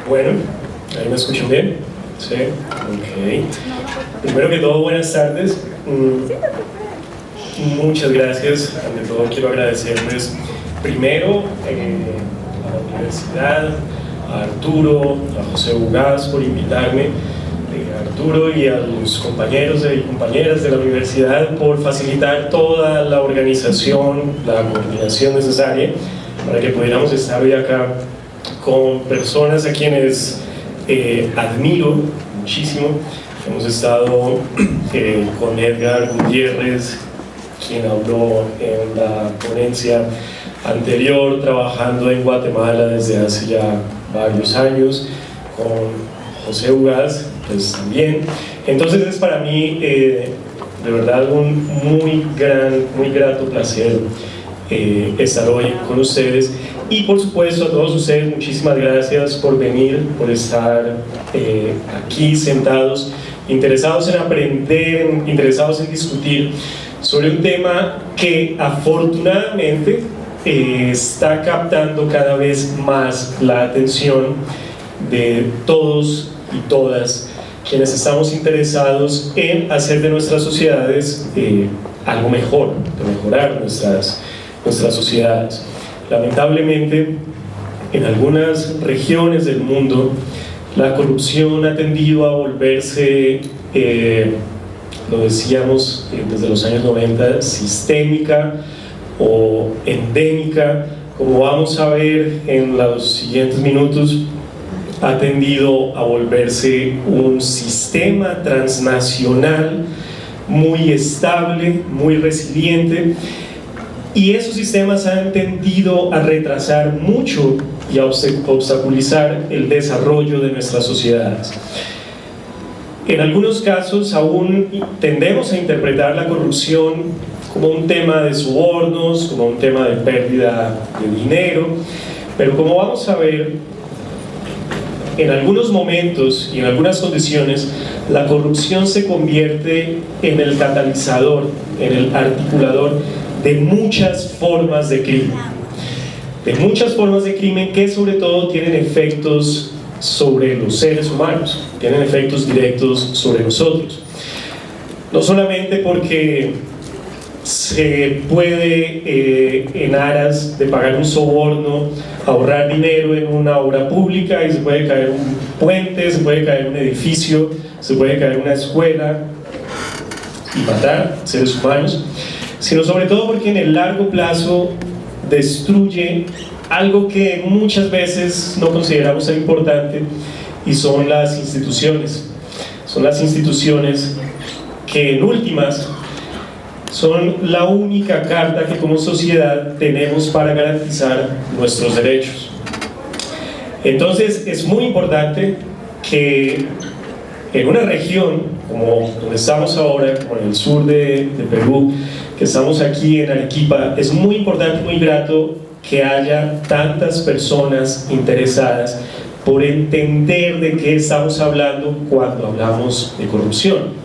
Bueno, ¿ahí me escuchan bien? Sí, ok. Primero que todo, buenas tardes. Muchas gracias. Ante todo, quiero agradecerles primero a la universidad, a Arturo, a José Ugaz por invitarme, a Arturo y a los compañeros y compañeras de la universidad por facilitar toda la organización, la coordinación necesaria para que pudiéramos estar hoy acá con personas a quienes admiro muchísimo. Hemos estado con Edgar Gutiérrez, quien habló en la ponencia anterior, trabajando en Guatemala desde hace ya varios años, con José Ugaz, pues también. Entonces es para mí de verdad un muy grato placer estar hoy con ustedes. Y por supuesto a todos ustedes, muchísimas gracias por venir, por estar aquí sentados, interesados en aprender, interesados en discutir sobre un tema que afortunadamente está captando cada vez más la atención de todos y todas quienes estamos interesados en hacer de nuestras sociedades algo mejor, de mejorar nuestras sociedades. Lamentablemente, en algunas regiones del mundo, la corrupción ha tendido a volverse, lo decíamos desde los años 90, sistémica o endémica. Como vamos a ver en los siguientes minutos, ha tendido a volverse un sistema transnacional muy estable, muy resiliente. Y esos sistemas han tendido a retrasar mucho y a obstaculizar el desarrollo de nuestras sociedades. En algunos casos aún tendemos a interpretar la corrupción como un tema de sobornos, como un tema de pérdida de dinero, pero como vamos a ver, en algunos momentos y en algunas condiciones, la corrupción se convierte en el catalizador, en el articulador de muchas formas de crimen, que sobre todo tienen efectos sobre los seres humanos, tienen efectos directos sobre nosotros. No solamente porque se puede, en aras de pagar un soborno, ahorrar dinero en una obra pública y se puede caer un puente, se puede caer un edificio, se puede caer una escuela y matar seres humanos, sino sobre todo porque en el largo plazo destruye algo que muchas veces no consideramos tan importante, y son las instituciones. Son las instituciones que en últimas son la única carta que como sociedad tenemos para garantizar nuestros derechos. Entonces es muy importante que en una región como donde estamos ahora, como en el sur de Perú, que estamos aquí en Arequipa, es muy importante, muy grato que haya tantas personas interesadas por entender de qué estamos hablando cuando hablamos de corrupción.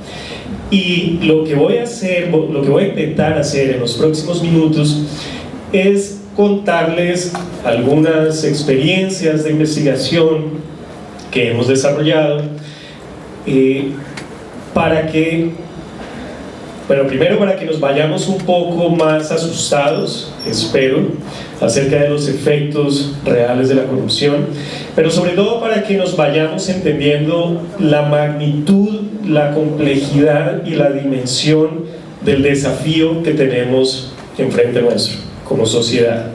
Y lo que voy a intentar hacer en los próximos minutos es contarles algunas experiencias de investigación que hemos desarrollado primero para que nos vayamos un poco más asustados, espero, acerca de los efectos reales de la corrupción, pero sobre todo para que nos vayamos entendiendo la magnitud, la complejidad y la dimensión del desafío que tenemos enfrente nuestro como sociedad.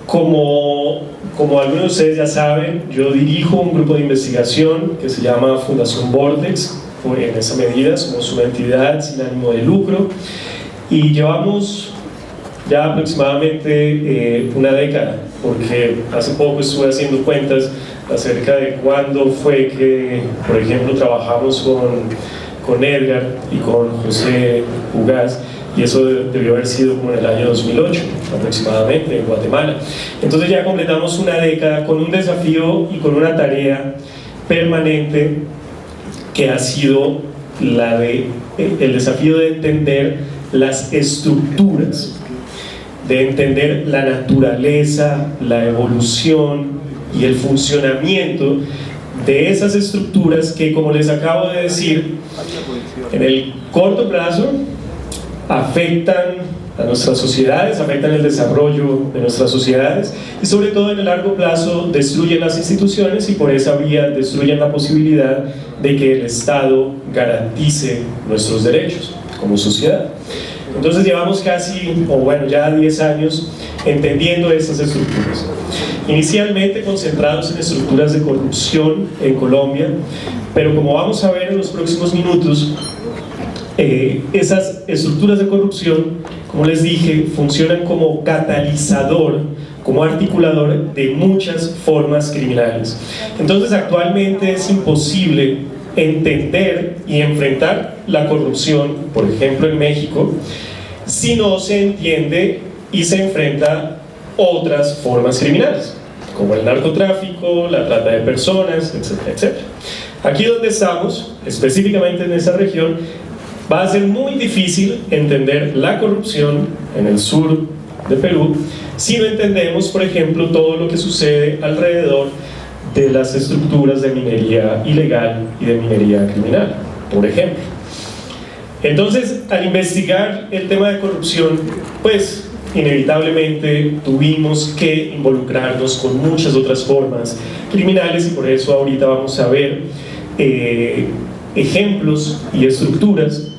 Como algunos de ustedes ya saben, yo dirijo un grupo de investigación que se llama Fundación Vortex. En esa medida somos una entidad sin ánimo de lucro y llevamos ya aproximadamente una década, porque hace poco estuve haciendo cuentas acerca de cuándo fue que, por ejemplo, trabajamos con Edgar y con José Ugaz, y eso debió haber sido como en el año 2008 aproximadamente en Guatemala. Entonces ya completamos una década con un desafío y con una tarea permanente que ha sido el desafío de entender las estructuras de entender la naturaleza, la evolución y el funcionamiento de esas estructuras que, como les acabo de decir, en el corto plazo afectan a nuestras sociedades, afectan el desarrollo de nuestras sociedades y sobre todo en el largo plazo destruyen las instituciones y por esa vía destruyen la posibilidad de que el Estado garantice nuestros derechos como sociedad. Entonces llevamos casi, o bueno, ya 10 años entendiendo esas estructuras. Inicialmente concentrados en estructuras de corrupción en Colombia, pero como vamos a ver en los próximos minutos, esas estructuras de corrupción, como les dije, funcionan como catalizador, como articulador de muchas formas criminales. Entonces actualmente es imposible entender y enfrentar la corrupción, por ejemplo en México, si no se entiende y se enfrenta otras formas criminales, como el narcotráfico, la trata de personas, etcétera, etcétera. Aquí donde estamos, específicamente en esa región, va a ser muy difícil entender la corrupción en el sur de Perú si no entendemos, por ejemplo, todo lo que sucede alrededor de las estructuras de minería ilegal y de minería criminal, por ejemplo. Entonces, al investigar el tema de corrupción, pues inevitablemente tuvimos que involucrarnos con muchas otras formas criminales y por eso ahorita vamos a ver ejemplos y estructuras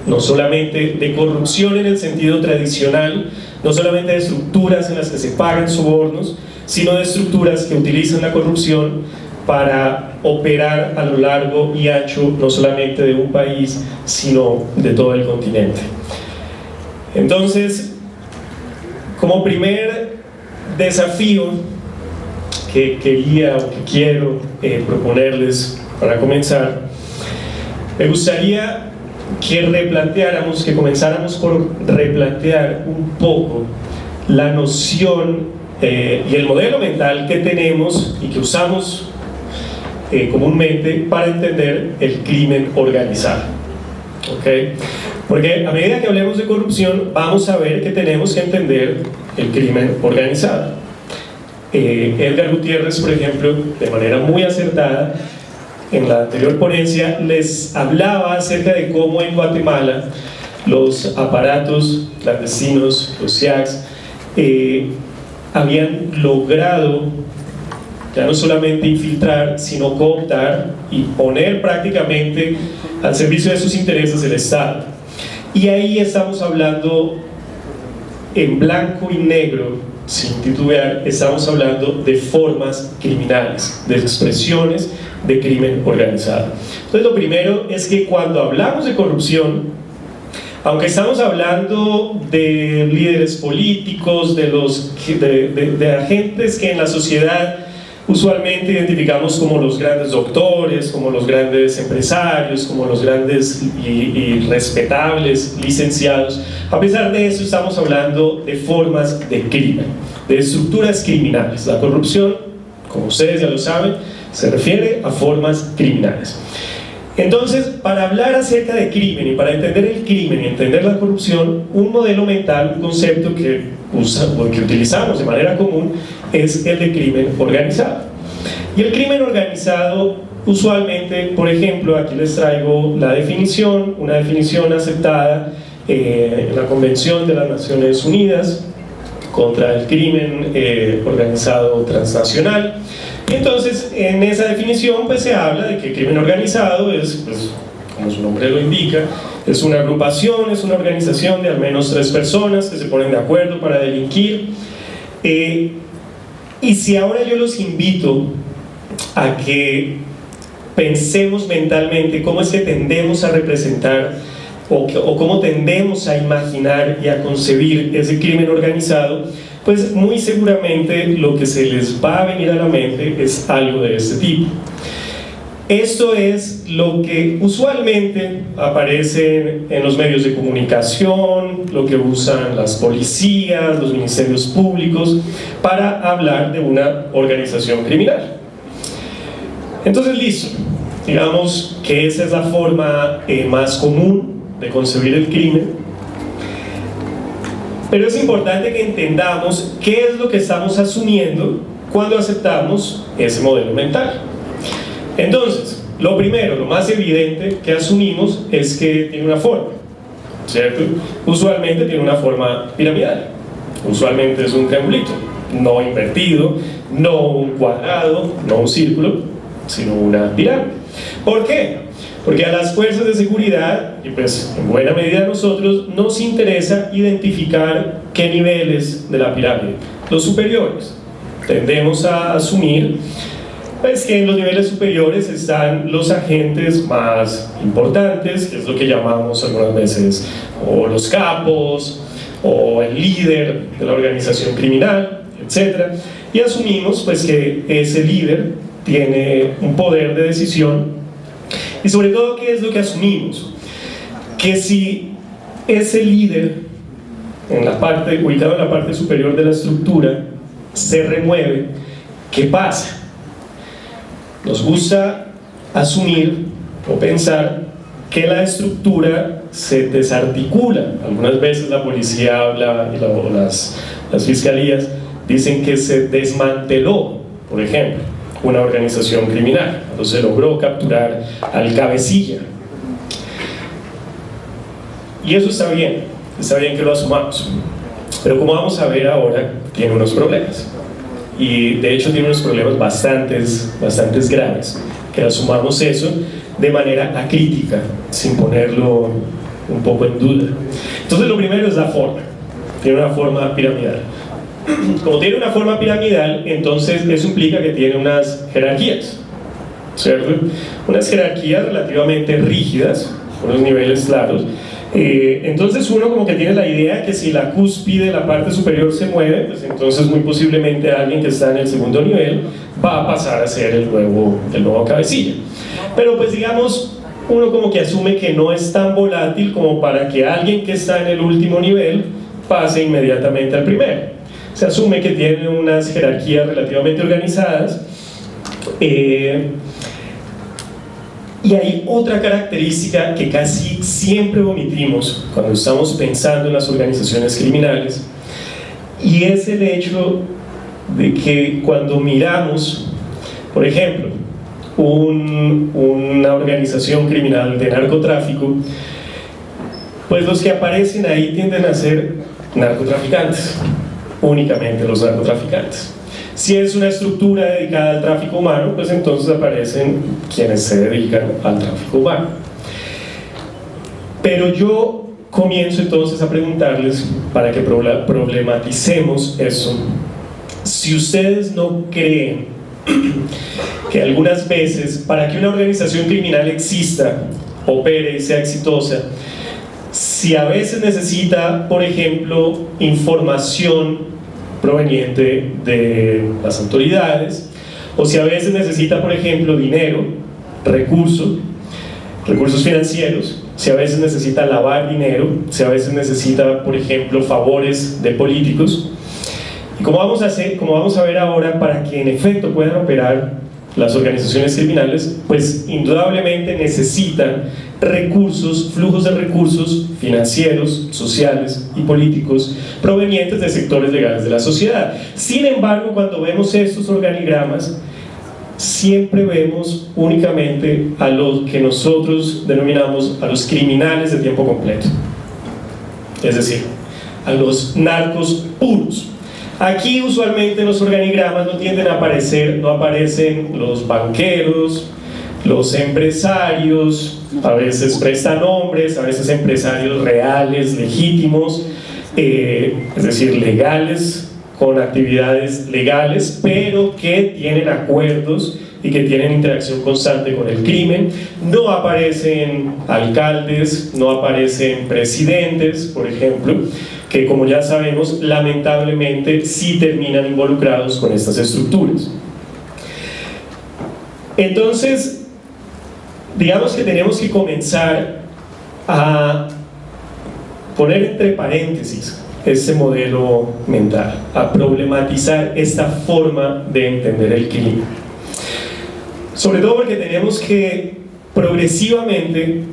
no solamente de corrupción en el sentido tradicional, no solamente de estructuras en las que se pagan sobornos, sino de estructuras que utilizan la corrupción para operar a lo largo y ancho no solamente de un país, sino de todo el continente. Entonces, como primer desafío que quería o que quiero proponerles para comenzar, me gustaría que replanteáramos, que comenzáramos por replantear un poco la noción y el modelo mental que tenemos y que usamos comúnmente para entender el crimen organizado. ¿Okay? Porque a medida que hablemos de corrupción vamos a ver que tenemos que entender el crimen organizado. Edgar Gutiérrez, por ejemplo, de manera muy acertada en la anterior ponencia les hablaba acerca de cómo en Guatemala los aparatos clandestinos, los SIACs, habían logrado ya no solamente infiltrar, sino cooptar y poner prácticamente al servicio de sus intereses el Estado. Y ahí estamos hablando en blanco y negro, sin titubear, estamos hablando de formas criminales, de expresiones de crimen organizado. Entonces lo primero es que cuando hablamos de corrupción, aunque estamos hablando de líderes políticos, de agentes que en la sociedad usualmente identificamos como los grandes doctores, como los grandes empresarios, como los grandes y respetables licenciados, a pesar de eso estamos hablando de formas de crimen, de estructuras criminales. La corrupción, como ustedes ya lo saben, se refiere a formas criminales. Entonces, para hablar acerca de crimen y para entender el crimen y entender la corrupción, un modelo mental, un concepto que utilizamos de manera común es el de crimen organizado. Y el crimen organizado, usualmente, por ejemplo, aquí les traigo la definición, una definición aceptada en la Convención de las Naciones Unidas contra el crimen organizado transnacional. Y entonces, en esa definición pues se habla de que el crimen organizado es, pues, como su nombre lo indica, es una agrupación, es una organización de al menos 3 personas que se ponen de acuerdo para delinquir. Y si ahora yo los invito a que pensemos mentalmente cómo es que tendemos a representar o cómo tendemos a imaginar y a concebir ese crimen organizado, pues muy seguramente lo que se les va a venir a la mente es algo de este tipo. Esto es lo que usualmente aparece en los medios de comunicación, lo que usan las policías, los ministerios públicos para hablar de una organización criminal. Entonces, listo, digamos que esa es la forma más común de concebir el crimen. Pero es importante que entendamos qué es lo que estamos asumiendo cuando aceptamos ese modelo mental. Entonces, lo primero, lo más evidente que asumimos es que tiene una forma, ¿cierto? Usualmente tiene una forma piramidal, usualmente es un triangulito, no invertido, no un cuadrado, no un círculo, sino una pirámide. ¿Por qué? Porque a las fuerzas de seguridad, y pues en buena medida a nosotros, nos interesa identificar qué niveles de la pirámide, los superiores. Tendemos a asumir pues, que en los niveles superiores están los agentes más importantes, que es lo que llamamos algunas veces o los capos, o el líder de la organización criminal, etc. Y asumimos pues, que ese líder tiene un poder de decisión. Y sobre todo, ¿qué es lo que asumimos? Que si ese líder, ubicado en la parte superior de la estructura, se remueve, ¿qué pasa? Nos gusta asumir o pensar que la estructura se desarticula. Algunas veces la policía habla, o las fiscalías dicen que se desmanteló, por ejemplo, una organización criminal, entonces logró capturar al cabecilla. Y eso está bien que lo asumamos, pero como vamos a ver ahora, tiene unos problemas, y de hecho tiene unos problemas bastantes graves, que asumamos eso de manera acrítica, sin ponerlo un poco en duda. Entonces lo primero es la forma, tiene una forma piramidal. Como tiene una forma piramidal, entonces eso implica que tiene unas jerarquías, ¿cierto? Unas jerarquías relativamente rígidas, unos niveles claros. Entonces uno como que tiene la idea que si la cúspide, la parte superior se mueve, pues entonces muy posiblemente alguien que está en el segundo nivel va a pasar a ser el nuevo cabecilla. Pero pues digamos, uno como que asume que no es tan volátil como para que alguien que está en el último nivel pase inmediatamente al primero. Se asume que tiene unas jerarquías relativamente organizadas. Y hay otra característica que casi siempre omitimos cuando estamos pensando en las organizaciones criminales, y es el hecho de que cuando miramos, por ejemplo, una organización criminal de narcotráfico, pues los que aparecen ahí tienden a ser narcotraficantes, únicamente los narcotraficantes. Si es una estructura dedicada al tráfico humano, pues entonces aparecen quienes se dedican al tráfico humano. Pero yo comienzo entonces a preguntarles, para que problematicemos eso, si ustedes no creen que algunas veces, para que una organización criminal exista, opere y sea exitosa, si a veces necesita, por ejemplo, información proveniente de las autoridades, o si a veces necesita, por ejemplo, dinero, recursos financieros, si a veces necesita lavar dinero, si a veces necesita, por ejemplo, favores de políticos. Y como vamos a ver ahora, para que en efecto puedan operar las organizaciones criminales, pues indudablemente necesitan recursos, flujos de recursos financieros, sociales y políticos provenientes de sectores legales de la sociedad. Sin embargo, cuando vemos estos organigramas, siempre vemos únicamente a los que nosotros denominamos a los criminales de tiempo completo, es decir, a los narcos puros. Aquí usualmente en los organigramas no aparecen los banqueros, los empresarios, a veces prestanombres, a veces empresarios reales, legítimos, es decir, legales, con actividades legales, pero que tienen acuerdos y que tienen interacción constante con el crimen. No aparecen alcaldes, no aparecen presidentes, por ejemplo, que como ya sabemos, lamentablemente sí terminan involucrados con estas estructuras. Entonces, digamos que tenemos que comenzar a poner entre paréntesis este modelo mental, a problematizar esta forma de entender el crimen. Sobre todo porque tenemos que progresivamente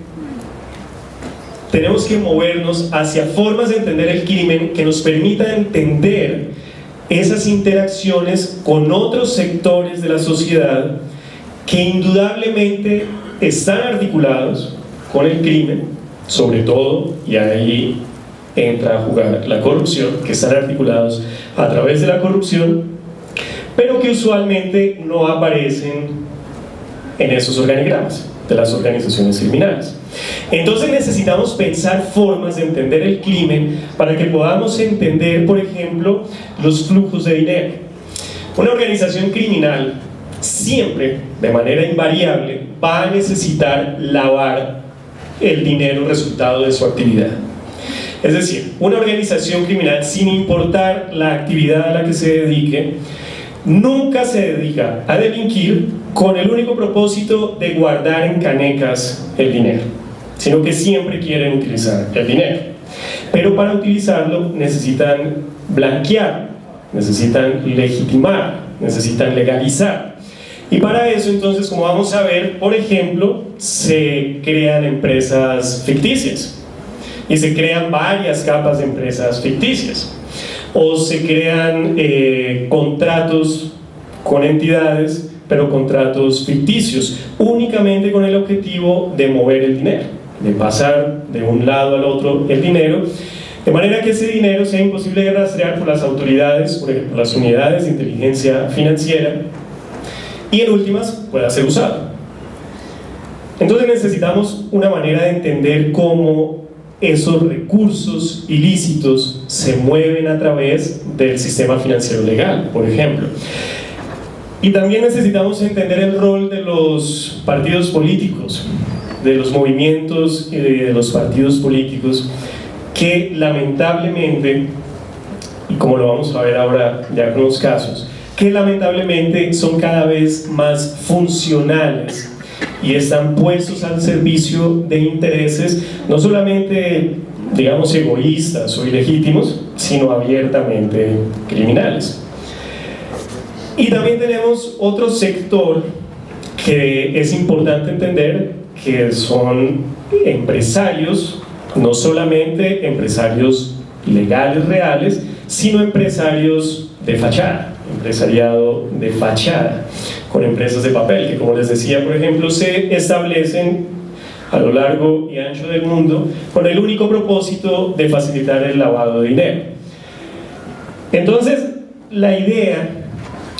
tenemos que movernos hacia formas de entender el crimen que nos permitan entender esas interacciones con otros sectores de la sociedad que indudablemente están articulados con el crimen, sobre todo, y ahí entra a jugar la corrupción, que están articulados a través de la corrupción, pero que usualmente no aparecen en esos organigramas de las organizaciones criminales. Entonces necesitamos pensar formas de entender el crimen para que podamos entender, por ejemplo, los flujos de dinero. Una organización criminal siempre, de manera invariable, va a necesitar lavar el dinero resultado de su actividad. Es decir, una organización criminal, sin importar la actividad a la que se dedique, nunca se dedica a delinquir con el único propósito de guardar en canecas el dinero, sino que siempre quieren utilizar el dinero. Pero para utilizarlo necesitan blanquear, necesitan legitimar, necesitan legalizar. Y para eso, entonces, como vamos a ver, por ejemplo, se crean empresas ficticias y se crean varias capas de empresas ficticias, o se crean contratos con entidades, pero contratos ficticios, únicamente con el objetivo de mover el dinero, de pasar de un lado al otro el dinero, de manera que ese dinero sea imposible de rastrear por las autoridades, por ejemplo, las unidades de inteligencia financiera, y en últimas pueda ser usado. Entonces necesitamos una manera de entender cómo esos recursos ilícitos se mueven a través del sistema financiero legal, por ejemplo. Y también necesitamos entender el rol de los partidos políticos, de los movimientos y de los partidos políticos que lamentablemente, y como lo vamos a ver ahora ya con los casos, que lamentablemente son cada vez más funcionales y están puestos al servicio de intereses no solamente, digamos, egoístas o ilegítimos, sino abiertamente criminales. Y también tenemos otro sector que es importante entender, que son empresarios, no solamente empresarios legales reales, sino empresarios de fachada, empresariado de fachada, con empresas de papel, que, como les decía, por ejemplo, se establecen a lo largo y ancho del mundo con el único propósito de facilitar el lavado de dinero. Entonces, la idea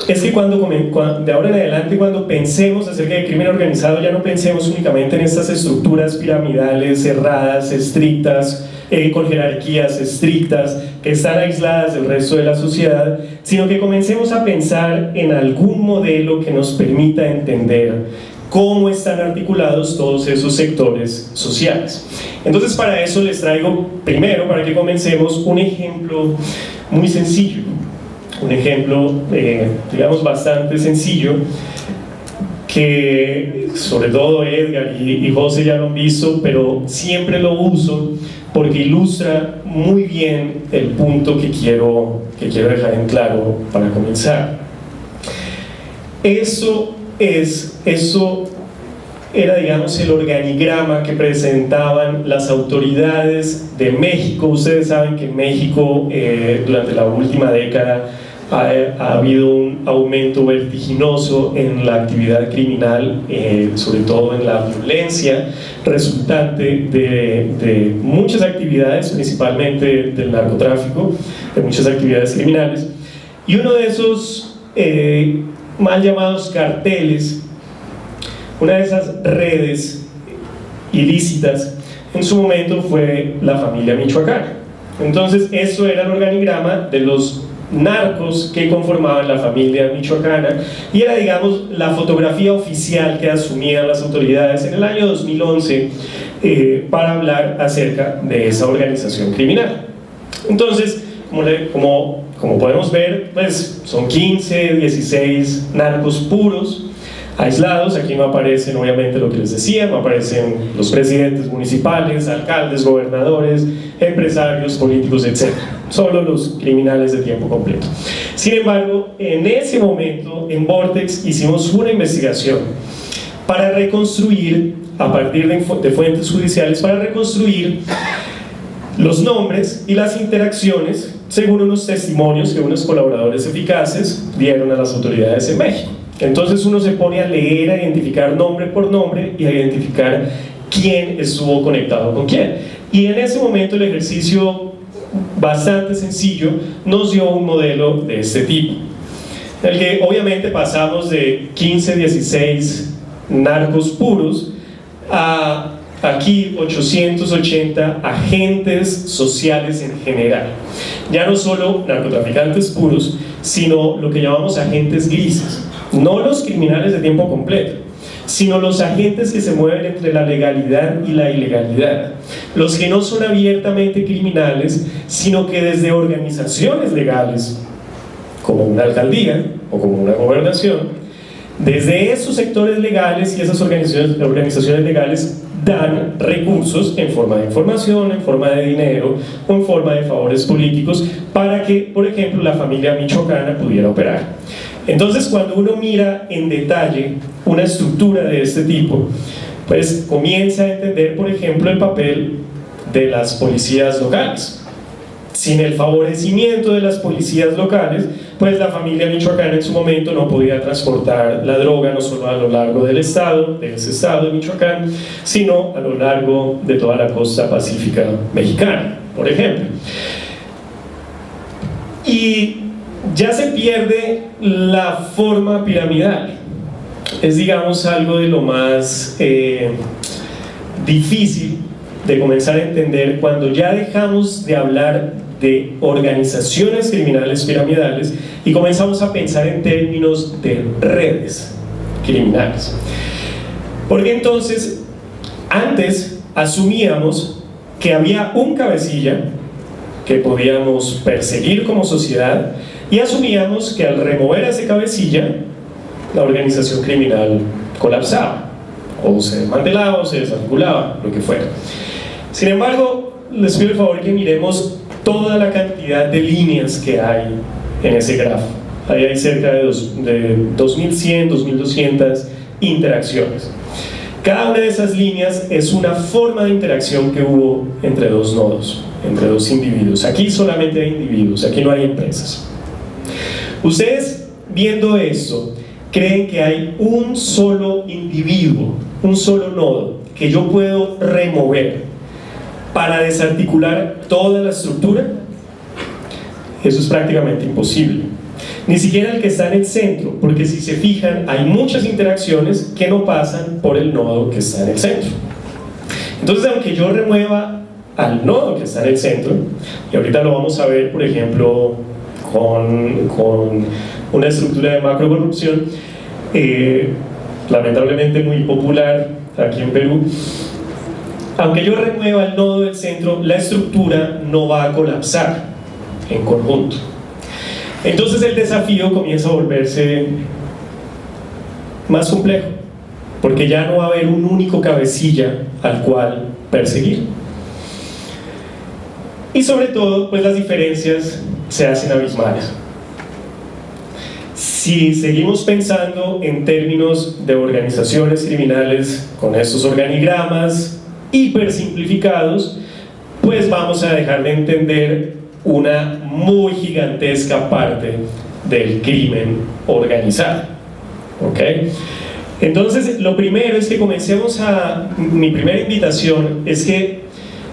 es que de ahora en adelante, cuando pensemos acerca del crimen organizado, ya no pensemos únicamente en estas estructuras piramidales, cerradas, estrictas, con jerarquías estrictas, que están aisladas del resto de la sociedad, sino que comencemos a pensar en algún modelo que nos permita entender cómo están articulados todos esos sectores sociales. Entonces, para eso les traigo, primero, para que comencemos, un ejemplo muy sencillo, un ejemplo, digamos, bastante sencillo, que sobre todo Edgar y José ya lo han visto, pero siempre lo uso porque ilustra muy bien el punto que quiero dejar en claro para comenzar. Eso era, digamos, el organigrama que presentaban las autoridades de México. Ustedes saben que en México, durante la última década, ha habido un aumento vertiginoso en la actividad criminal, sobre todo en la violencia resultante de muchas actividades, principalmente del narcotráfico, de muchas actividades criminales. Y uno de esos mal llamados carteles, una de esas redes ilícitas, en su momento fue la familia michoacana. Entonces, eso era el organigrama de los narcos que conformaban la familia michoacana, y era, digamos, la fotografía oficial que asumían las autoridades en el año 2011 para hablar acerca de esa organización criminal. Entonces, como podemos ver, pues son 15, 16 narcos puros, aislados. Aquí no aparecen, obviamente, lo que les decía, no aparecen los presidentes municipales, alcaldes, gobernadores, empresarios, políticos, etc. Solo los criminales de tiempo completo. Sin embargo, en ese momento, en Vortex, hicimos una investigación para reconstruir a partir de fuentes judiciales para reconstruir los nombres y las interacciones según unos testimonios que unos colaboradores eficaces dieron a las autoridades en México. Entonces uno se pone a leer, a identificar nombre por nombre y a identificar quién estuvo conectado con quién. Y en ese momento el ejercicio bastante sencillo nos dio un modelo de este tipo, en el que obviamente pasamos de 15, 16 narcos puros a aquí 880 agentes sociales en general. Ya no solo narcotraficantes puros, sino lo que llamamos agentes grises. No los criminales de tiempo completo, sino los agentes que se mueven entre la legalidad y la ilegalidad. Los que no son abiertamente criminales, sino que desde organizaciones legales, como una alcaldía o como una gobernación, desde esos sectores legales y esas organizaciones legales dan recursos en forma de información, en forma de dinero o en forma de favores políticos para que, por ejemplo, la familia michoacana pudiera operar. Entonces, cuando uno mira en detalle una estructura de este tipo, pues comienza a entender, por ejemplo, el papel de las policías locales. Sin el favorecimiento de las policías locales, pues la familia michoacana en su momento no podía transportar la droga no solo a lo largo del estado, de ese estado de Michoacán, sino a lo largo de toda la costa pacífica mexicana, por ejemplo. Y ya se pierde la forma piramidal. Es, digamos, algo de lo más difícil de comenzar a entender cuando ya dejamos de hablar de organizaciones criminales piramidales y comenzamos a pensar en términos de redes criminales. Porque entonces, antes asumíamos que había un cabecilla que podíamos perseguir como sociedad y asumíamos que al remover a ese cabecilla, la organización criminal colapsaba, o se desmantelaba, o se desarticulaba, lo que fuera. Sin embargo, les pido el favor que miremos toda la cantidad de líneas que hay en ese grafo. Ahí hay cerca de 2.100, 2.200 interacciones. Cada una de esas líneas es una forma de interacción que hubo entre dos nodos, entre dos individuos. Aquí solamente hay individuos, aquí no hay empresas. Ustedes, viendo esto, creen que hay un solo individuo, un solo nodo que yo puedo remover para desarticular toda la estructura. Eso es prácticamente imposible. Ni siquiera el que está en el centro, porque si se fijan, hay muchas interacciones que no pasan por el nodo que está en el centro. Entonces, aunque yo remueva al nodo que está en el centro, y ahorita lo vamos a ver, por ejemplo, con una estructura de macrocorrupción, lamentablemente muy popular aquí en Perú. Aunque yo remueva el nodo del centro, la estructura no va a colapsar en conjunto. Entonces el desafío comienza a volverse más complejo, porque ya no va a haber un único cabecilla al cual perseguir. Y sobre todo, pues las diferencias se hacen abismales. Si seguimos pensando en términos de organizaciones criminales con estos organigramas hipersimplificados, pues vamos a dejar de entender una muy gigantesca parte del crimen organizado. ¿Ok? Entonces, lo primero es que mi primera invitación es que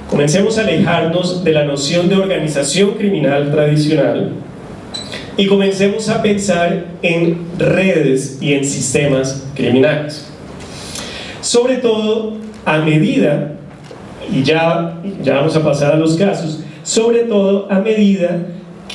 comencemos a alejarnos de la noción de organización criminal tradicional y comencemos a pensar en redes y en sistemas criminales. Sobre todo, a medida, y ya vamos a pasar a los casos, sobre todo a medida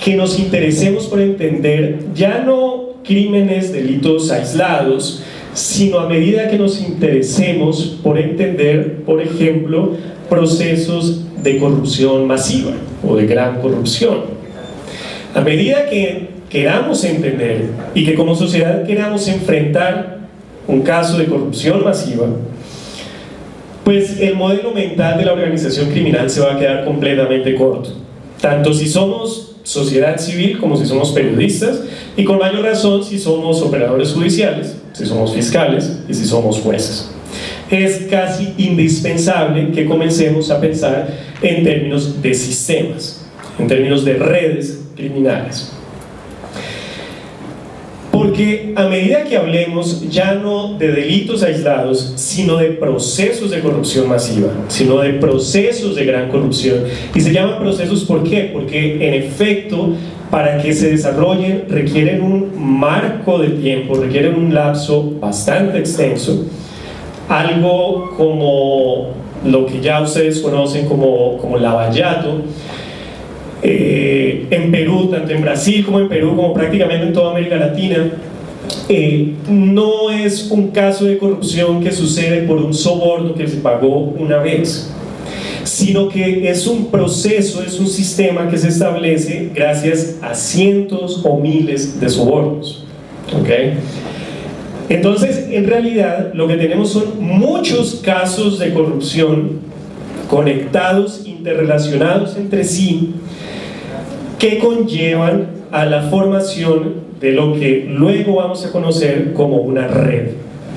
que nos interesemos por entender ya no crímenes, delitos aislados, sino a medida que nos interesemos por entender, por ejemplo, procesos de corrupción masiva o de gran corrupción. A medida que queramos entender y que como sociedad queramos enfrentar un caso de corrupción masiva, pues el modelo mental de la organización criminal se va a quedar completamente corto, tanto si somos sociedad civil como si somos periodistas, y con mayor razón si somos operadores judiciales, si somos fiscales y si somos jueces. es casi indispensable que comencemos a pensar en términos de sistemas, en términos de redes criminales. Porque a medida que hablemos ya no de delitos aislados, sino de procesos de corrupción masiva, sino de procesos de gran corrupción, y se llaman procesos ¿por qué? Porque en efecto, para que se desarrollen requieren un marco de tiempo, requieren un lapso bastante extenso, algo como lo que ya ustedes conocen como lavallato, en Perú, tanto en Brasil como en Perú, como prácticamente en toda América Latina. No es un caso de corrupción que sucede por un soborno que se pagó una vez, sino que es un proceso, es un sistema que se establece gracias a cientos o miles de sobornos. ¿Okay? Entonces, en realidad, lo que tenemos son muchos casos de corrupción conectados, interrelacionados entre sí, que conllevan a la formación de lo que luego vamos a conocer como una red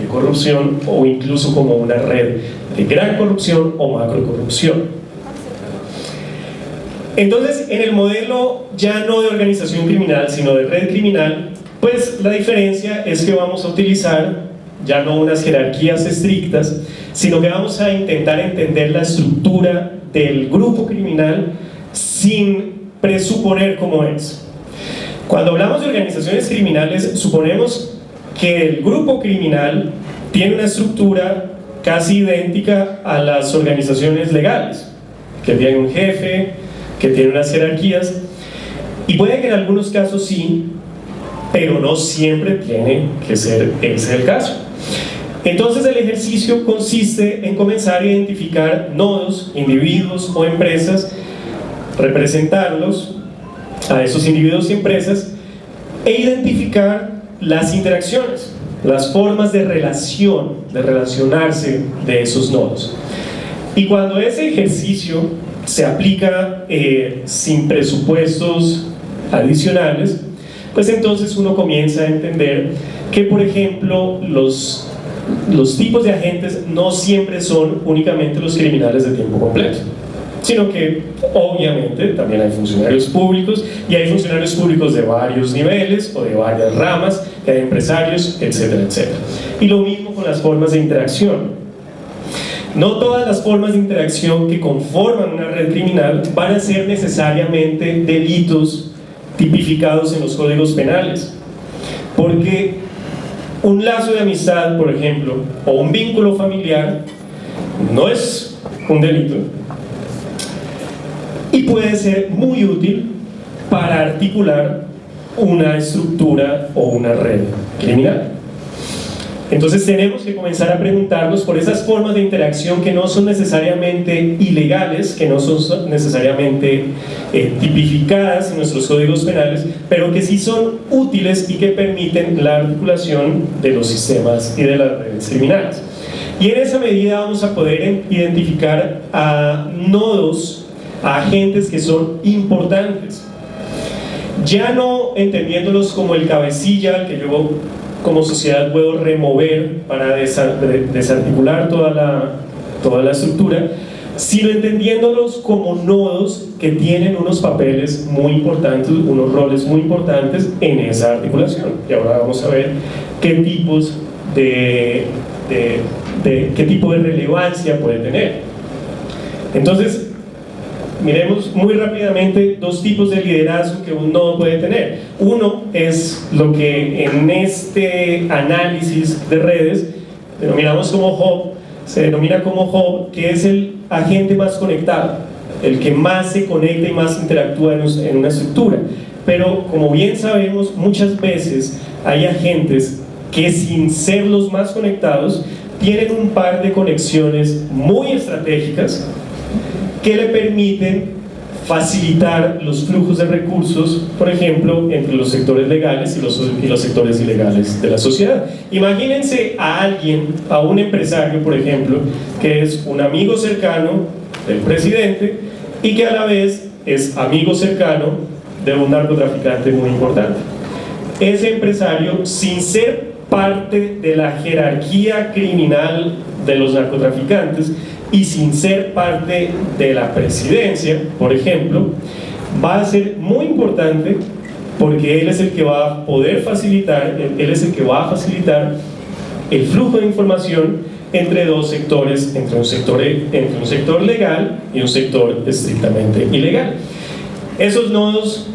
de corrupción, o incluso como una red de gran corrupción o macrocorrupción. Entonces, en el modelo ya no de organización criminal, sino de red criminal, pues la diferencia es que vamos a utilizar ya no unas jerarquías estrictas, sino que vamos a intentar entender la estructura del grupo criminal sin presuponer cómo es. Cuando hablamos de organizaciones criminales, suponemos que el grupo criminal tiene una estructura casi idéntica a las organizaciones legales, que tiene un jefe, que tiene unas jerarquías, y puede que en algunos casos sí, pero no siempre tiene que ser ese el caso. Entonces el ejercicio consiste en comenzar a identificar nodos, individuos o empresas, representarlos a esos individuos y empresas e identificar las interacciones, las formas de relación, de relacionarse de esos nodos. Y cuando ese ejercicio se aplica sin presupuestos adicionales, pues entonces uno comienza a entender que, por ejemplo, los tipos de agentes no siempre son únicamente los criminales de tiempo completo, sino que obviamente también hay funcionarios públicos, y hay funcionarios públicos de varios niveles o de varias ramas, hay empresarios, etcétera, etcétera. Y lo mismo con las formas de interacción. No todas las formas de interacción que conforman una red criminal van a ser necesariamente delitos tipificados en los códigos penales, porque un lazo de amistad, por ejemplo, o un vínculo familiar no es un delito y puede ser muy útil para articular una estructura o una red criminal. Entonces tenemos que comenzar a preguntarnos por esas formas de interacción que no son necesariamente ilegales, que no son necesariamente tipificadas en nuestros códigos penales, pero que sí son útiles y que permiten la articulación de los sistemas y de las redes criminales. Y en esa medida vamos a poder identificar a nodos, a agentes que son importantes, ya no entendiéndolos como el cabecilla que yo como sociedad puedo remover para desarticular toda la estructura, sino entendiéndolos como nodos que tienen unos papeles muy importantes, unos roles muy importantes en esa articulación. Y ahora vamos a ver qué tipos qué tipo de relevancia puede tener. Entonces, miremos muy rápidamente dos tipos de liderazgo que un nodo puede tener. Uno es lo que en este análisis de redes denominamos como hub, se denomina como hub, que es el agente más conectado, el que más se conecta y más interactúa en una estructura. Pero como bien sabemos, muchas veces hay agentes que, sin ser los más conectados, tienen un par de conexiones muy estratégicas que le permiten facilitar los flujos de recursos, por ejemplo, entre los sectores legales y los sectores ilegales de la sociedad. Imagínense a alguien, a un empresario, por ejemplo, que es un amigo cercano del presidente y que a la vez es amigo cercano de un narcotraficante muy importante. Ese empresario, sin ser parte de la jerarquía criminal de los narcotraficantes y sin ser parte de la presidencia, por ejemplo, va a ser muy importante porque él es el que va a poder facilitar, él es el que va a facilitar el flujo de información entre dos sectores, entre un sector legal y un sector estrictamente ilegal. Esos nodos,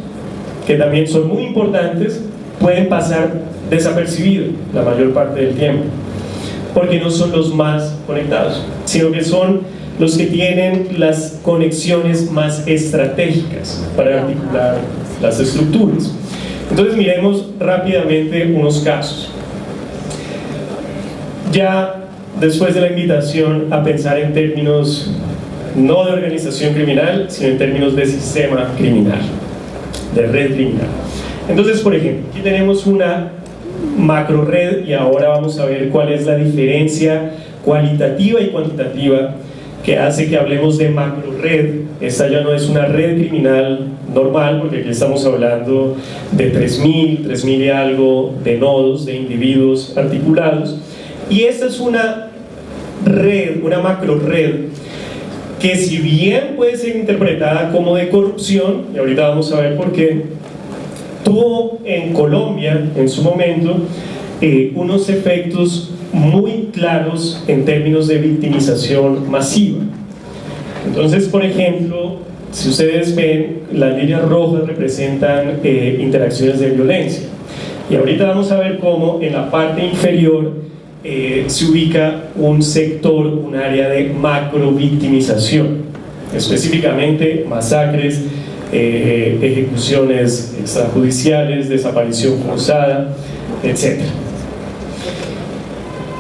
que también son muy importantes, pueden pasar desapercibidos la mayor parte del tiempo, porque no son los más conectados, sino que son los que tienen las conexiones más estratégicas para articular las estructuras. Entonces miremos rápidamente unos casos. Ya después de la invitación a pensar en términos no de organización criminal, sino en términos de sistema criminal, de red criminal. Entonces, por ejemplo, aquí tenemos una macro red y ahora vamos a ver cuál es la diferencia cualitativa y cuantitativa que hace que hablemos de macro red. Esta ya no es una red criminal normal, porque aquí estamos hablando de 3.000 y algo de nodos, de individuos articulados, y esta es una red, una macro red, que si bien puede ser interpretada como de corrupción, y ahorita vamos a ver por qué, tuvo en Colombia en su momento unos efectos muy claros en términos de victimización masiva. Entonces, por ejemplo, si ustedes ven, las líneas rojas representan interacciones de violencia, y ahorita vamos a ver cómo en la parte inferior se ubica un sector, un área de macro victimización, específicamente masacres, ejecuciones extrajudiciales, desaparición forzada, etc.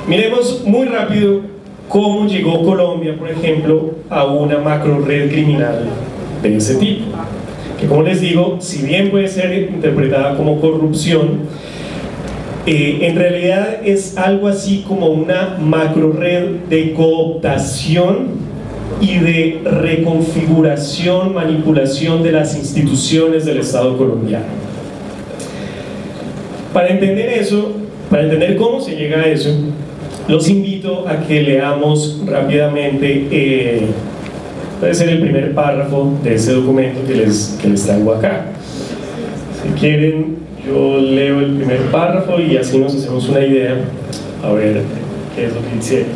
Miremos muy rápido cómo llegó Colombia, por ejemplo, a una macro red criminal de ese tipo, que, como les digo, si bien puede ser interpretada como corrupción, en realidad es algo así como una macro red de cooptación y de reconfiguración, manipulación de las instituciones del Estado colombiano. Para entender eso, para entender cómo se llega a eso, los invito a que leamos rápidamente, puede ser el primer párrafo de ese documento que les traigo acá. Si quieren, yo leo el primer párrafo y así nos hacemos una idea, a ver qué es lo que dice.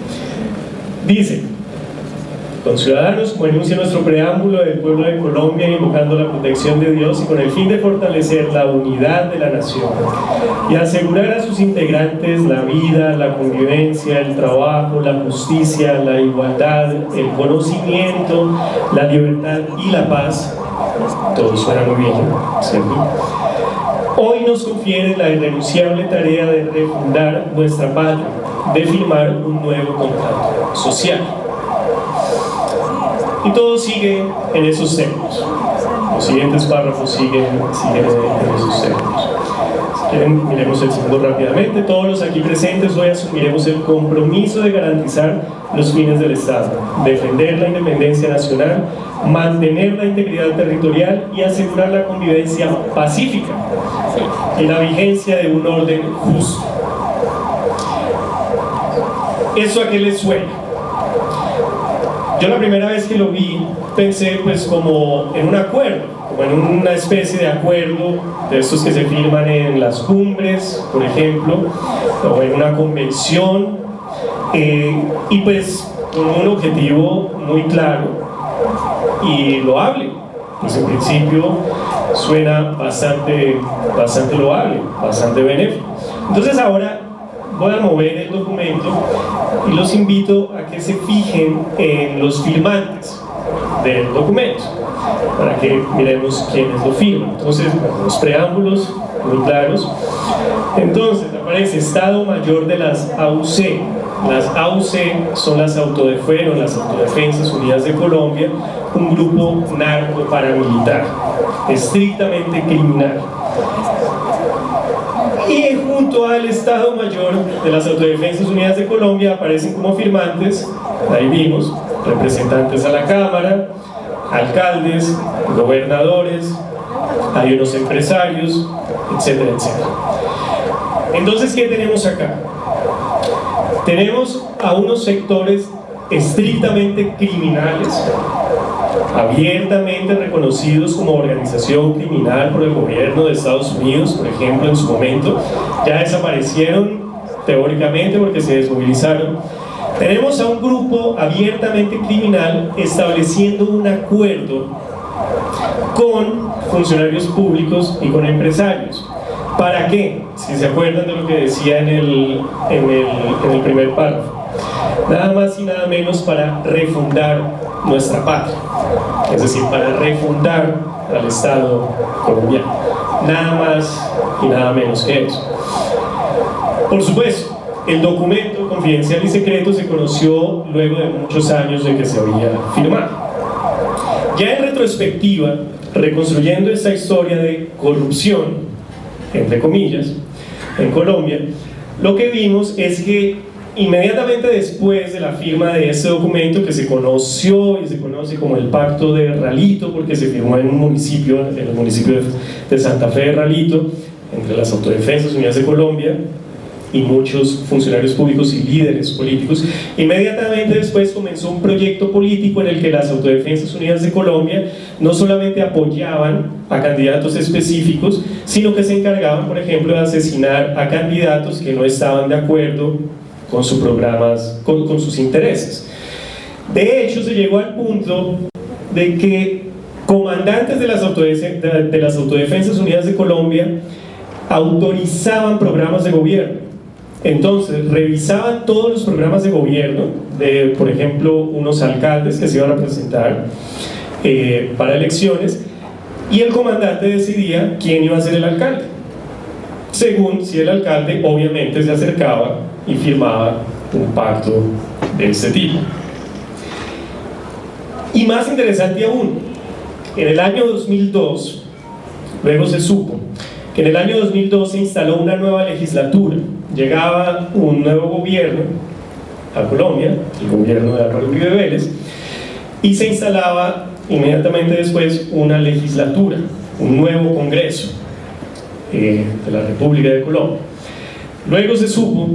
Dice: Conciudadanos, como enuncia nuestro preámbulo, del pueblo de Colombia, invocando la protección de Dios y con el fin de fortalecer la unidad de la nación y asegurar a sus integrantes la vida, la convivencia, el trabajo, la justicia, la igualdad, el conocimiento, la libertad y la paz. Todo suena muy bien, ¿cierto? Hoy nos confiere la irrenunciable tarea de refundar nuestra patria, de firmar un nuevo contrato social. Y todo sigue en esos términos. Los siguientes párrafos siguen en esos términos. Si quieren, miremos el segundo rápidamente. Todos los aquí presentes hoy asumiremos el compromiso de garantizar los fines del Estado, defender la independencia nacional, mantener la integridad territorial y asegurar la convivencia pacífica y la vigencia de un orden justo. ¿Eso a qué les suena? Yo la primera vez que lo vi pensé pues como en un acuerdo, como en una especie de acuerdo de estos que se firman en las cumbres, por ejemplo, o en una convención, y pues con un objetivo muy claro y loable. Pues en principio suena bastante loable, bastante benéfico. Entonces ahora voy a mover el documento y los invito a que se fijen en los firmantes del documento para que miremos quiénes lo firman. Entonces, los preámbulos muy claros. Entonces aparece Estado Mayor de las AUC. Las AUC son las Autodefensas Unidas de Colombia, un grupo narco paramilitar, estrictamente criminal. Y junto al Estado Mayor de las Autodefensas Unidas de Colombia aparecen como firmantes, ahí vimos, representantes a la Cámara, alcaldes, gobernadores, hay unos empresarios, etcétera, etcétera. Entonces, ¿qué tenemos acá? tenemos a unos sectores estrictamente criminales, abiertamente reconocidos como organización criminal por el gobierno de Estados Unidos, por ejemplo, en su momento, ya desaparecieron teóricamente porque se desmovilizaron. Tenemos a un grupo abiertamente criminal estableciendo un acuerdo con funcionarios públicos y con empresarios. ¿Para qué? Si se acuerdan de lo que decía en el primer párrafo. Nada más y nada menos para refundar nuestra patria, es decir, para refundar al Estado colombiano. Nada más y nada menos que eso. Por supuesto, el documento confidencial y secreto se conoció luego de muchos años de que se había firmado. Ya en retrospectiva, reconstruyendo esta historia de corrupción, entre comillas, en Colombia, lo que vimos es que inmediatamente después de la firma de este documento, que se conoció y se conoce como el Pacto de Ralito, porque se firmó en un municipio, en el municipio de Santa Fe de Ralito, entre las Autodefensas Unidas de Colombia y muchos funcionarios públicos y líderes políticos, inmediatamente después comenzó un proyecto político en el que las Autodefensas Unidas de Colombia no solamente apoyaban a candidatos específicos, sino que se encargaban, por ejemplo, de asesinar a candidatos que no estaban de acuerdo con sus programas, con sus intereses. De hecho, se llegó al punto de que comandantes de las Autodefensas Unidas de Colombia autorizaban programas de gobierno. Entonces, revisaban todos los programas de gobierno de, por ejemplo, unos alcaldes que se iban a presentar para elecciones, y el comandante decidía quién iba a ser el alcalde, según si el alcalde obviamente se acercaba y firmaba un pacto de este tipo. Y más interesante aún, en el año 2002, luego se supo que en el año 2002 se instaló una nueva legislatura. Llegaba un nuevo gobierno a Colombia, el gobierno de Álvaro Uribe Vélez, y se instalaba inmediatamente después una legislatura, un nuevo Congreso de la República de Colombia. Luego se supo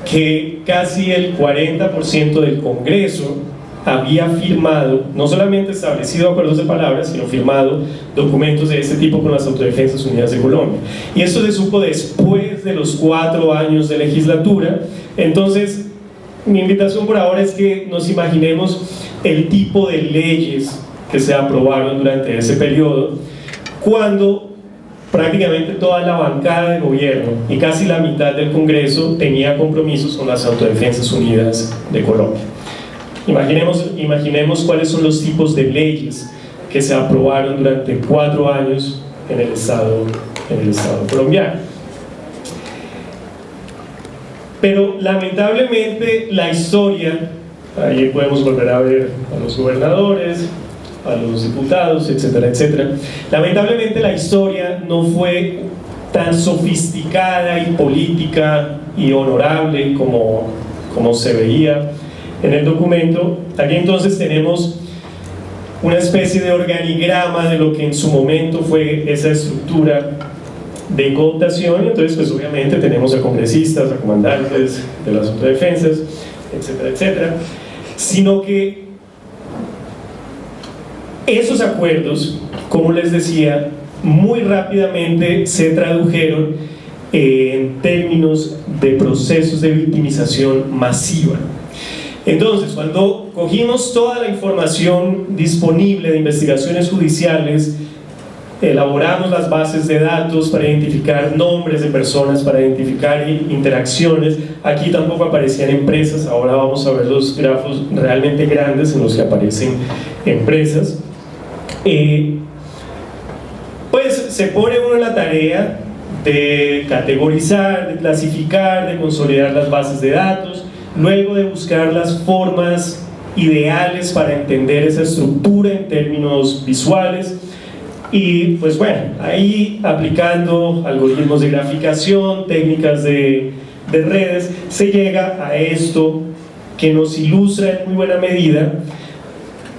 que casi el 40% del Congreso había firmado, no solamente establecido acuerdos de palabras, sino firmado documentos de este tipo con las Autodefensas Unidas de Colombia. Y esto se supo después de los 4 años de legislatura. Entonces, mi invitación por ahora es que nos imaginemos el tipo de leyes que se aprobaron durante ese periodo, cuando prácticamente toda la bancada de gobierno y casi la mitad del Congreso tenía compromisos con las Autodefensas Unidas de Colombia. Imaginemos cuáles son los tipos de leyes que se aprobaron durante 4 años en el Estado colombiano. Pero lamentablemente la historia, ahí podemos volver a ver a los gobernadores, a los diputados, etcétera, etcétera. Lamentablemente la historia no fue tan sofisticada y política y honorable como se veía en el documento. Aquí entonces tenemos una especie de organigrama de lo que en su momento fue esa estructura de cooptación. Entonces, pues obviamente tenemos a congresistas, a comandantes de las autodefensas, etcétera, etcétera. Sino que esos acuerdos, como les decía, muy rápidamente se tradujeron en términos de procesos de victimización masiva. Entonces, cuando cogimos toda la información disponible de investigaciones judiciales, elaboramos las bases de datos para identificar nombres de personas, para identificar interacciones. Aquí tampoco aparecían empresas, ahora vamos a ver los grafos realmente grandes en los que aparecen empresas. Pues se pone uno en la tarea de categorizar, de clasificar, de consolidar las bases de datos, luego de buscar las formas ideales para entender esa estructura en términos visuales. Y pues bueno, ahí aplicando algoritmos de graficación, técnicas de redes, se llega a esto que nos ilustra en muy buena medida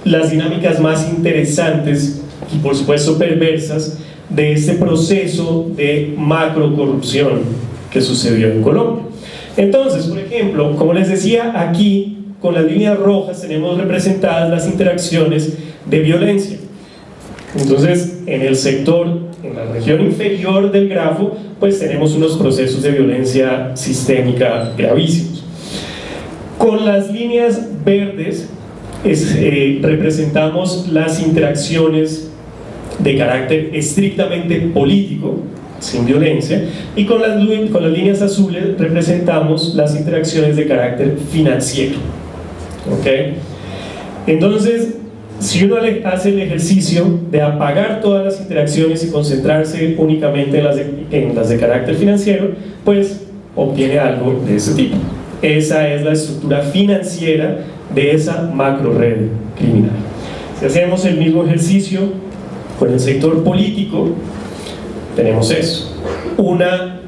las dinámicas más interesantes y por supuesto perversas de este proceso de macrocorrupción que sucedió en Colombia. Entonces, por ejemplo, como les decía, aquí con las líneas rojas tenemos representadas las interacciones de violencia. Entonces, en el sector, en la región inferior del grafo, pues tenemos unos procesos de violencia sistémica gravísimos. Con las líneas verdes representamos las interacciones de carácter estrictamente político, sin violencia, y con las líneas azules representamos las interacciones de carácter financiero. ¿Okay? Entonces, si uno hace el ejercicio de apagar todas las interacciones y concentrarse únicamente en las de carácter financiero, pues obtiene algo de ese tipo. Esa es la estructura financiera de esa macro red criminal. Si hacemos el mismo ejercicio con el sector político, tenemos eso, una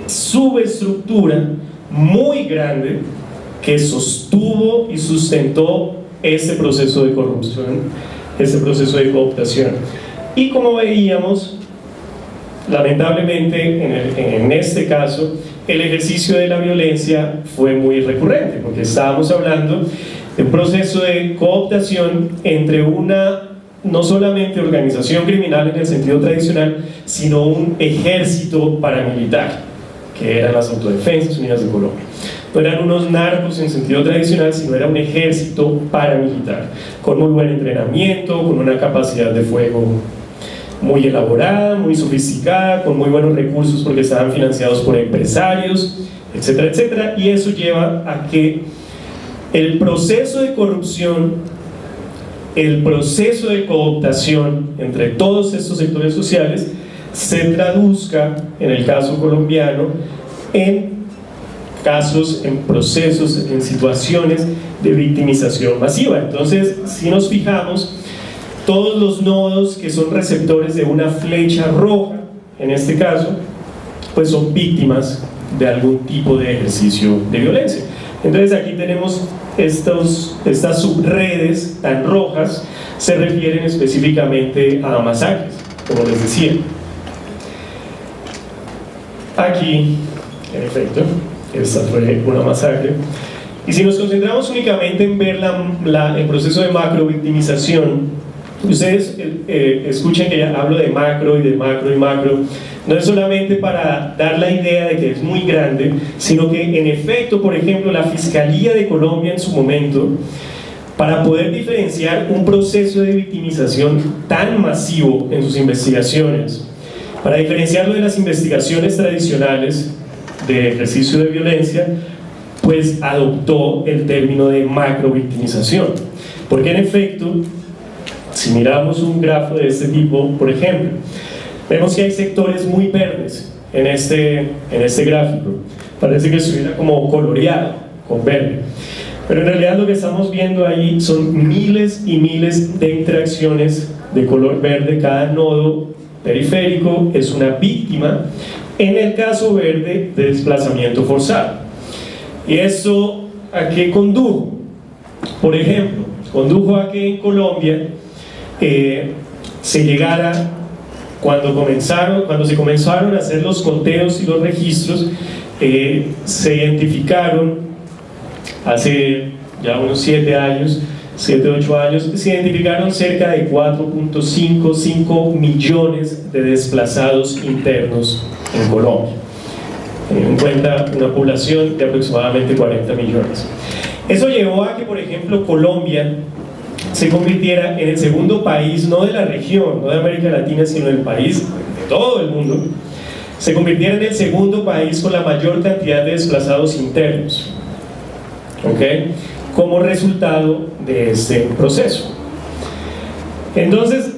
subestructura muy grande que sostuvo y sustentó este proceso de corrupción, este proceso de cooptación. Y como veíamos, lamentablemente en este caso, el ejercicio de la violencia fue muy recurrente, porque estábamos hablando de un proceso de cooptación entre una, no solamente organización criminal en el sentido tradicional, sino un ejército paramilitar, que eran las Autodefensas Unidas de Colombia. No eran unos narcos en sentido tradicional, sino era un ejército paramilitar, con muy buen entrenamiento, con una capacidad de fuego muy elaborada, muy sofisticada, con muy buenos recursos porque estaban financiados por empresarios, etcétera, etcétera. Y eso lleva a que el proceso de corrupción, el proceso de cooptación entre todos estos sectores sociales se traduzca, en el caso colombiano, en casos, en procesos, en situaciones de victimización masiva. Entonces, si nos fijamos, todos los nodos que son receptores de una flecha roja, en este caso, pues son víctimas de algún tipo de ejercicio de violencia. Entonces aquí tenemos estas subredes tan rojas, se refieren específicamente a masacres, como les decía. Aquí, en efecto, esta fue una masacre. Y si nos concentramos únicamente en ver el proceso de macro victimización, ustedes escuchen que ya hablo de macro y de macro y macro, no es solamente para dar la idea de que es muy grande, sino que en efecto, por ejemplo, la Fiscalía de Colombia en su momento, para poder diferenciar un proceso de victimización tan masivo en sus investigaciones, para diferenciarlo de las investigaciones tradicionales de ejercicio de violencia, pues adoptó el término de macrovictimización, porque en efecto, si miramos un grafo de este tipo, por ejemplo, vemos que hay sectores muy verdes en este gráfico. Parece que estuviera como coloreado con verde, pero en realidad lo que estamos viendo ahí son miles y miles de interacciones de color verde. Cada nodo periférico es una víctima, en el caso verde, de desplazamiento forzado. ¿Y eso a qué condujo? Por ejemplo, condujo a que en Colombia se llegara, cuando se comenzaron a hacer los conteos y los registros, se identificaron hace ya unos 7 u 8 años, se identificaron cerca de 4.55 millones de desplazados internos en Colombia, teniendo en cuenta una población de aproximadamente 40 millones. Eso llevó a que, por ejemplo, Colombia se convirtiera en el segundo país, no de la región, no de América Latina, sino del país, de todo el mundo, se convirtiera en el segundo país con la mayor cantidad de desplazados internos, ¿okay? Como resultado de este proceso. Entonces,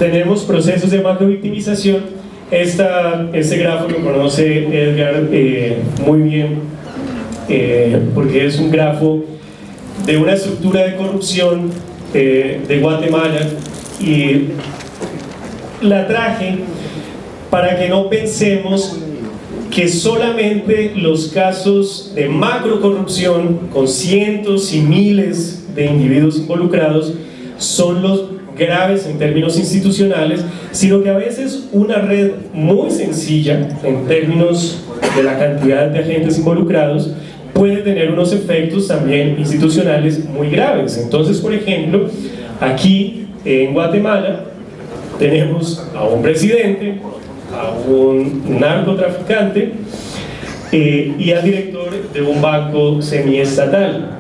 tenemos procesos de macrovictimización. Este gráfico lo conoce Edgar muy bien, porque es un grafo de una estructura de corrupción de Guatemala, y la traje para que no pensemos que solamente los casos de macro corrupción con cientos y miles de individuos involucrados son los graves en términos institucionales, sino que a veces una red muy sencilla en términos de la cantidad de agentes involucrados puede tener unos efectos también institucionales muy graves. Entonces, por ejemplo, aquí en Guatemala tenemos a un presidente, a un narcotraficante y al director de un banco semiestatal.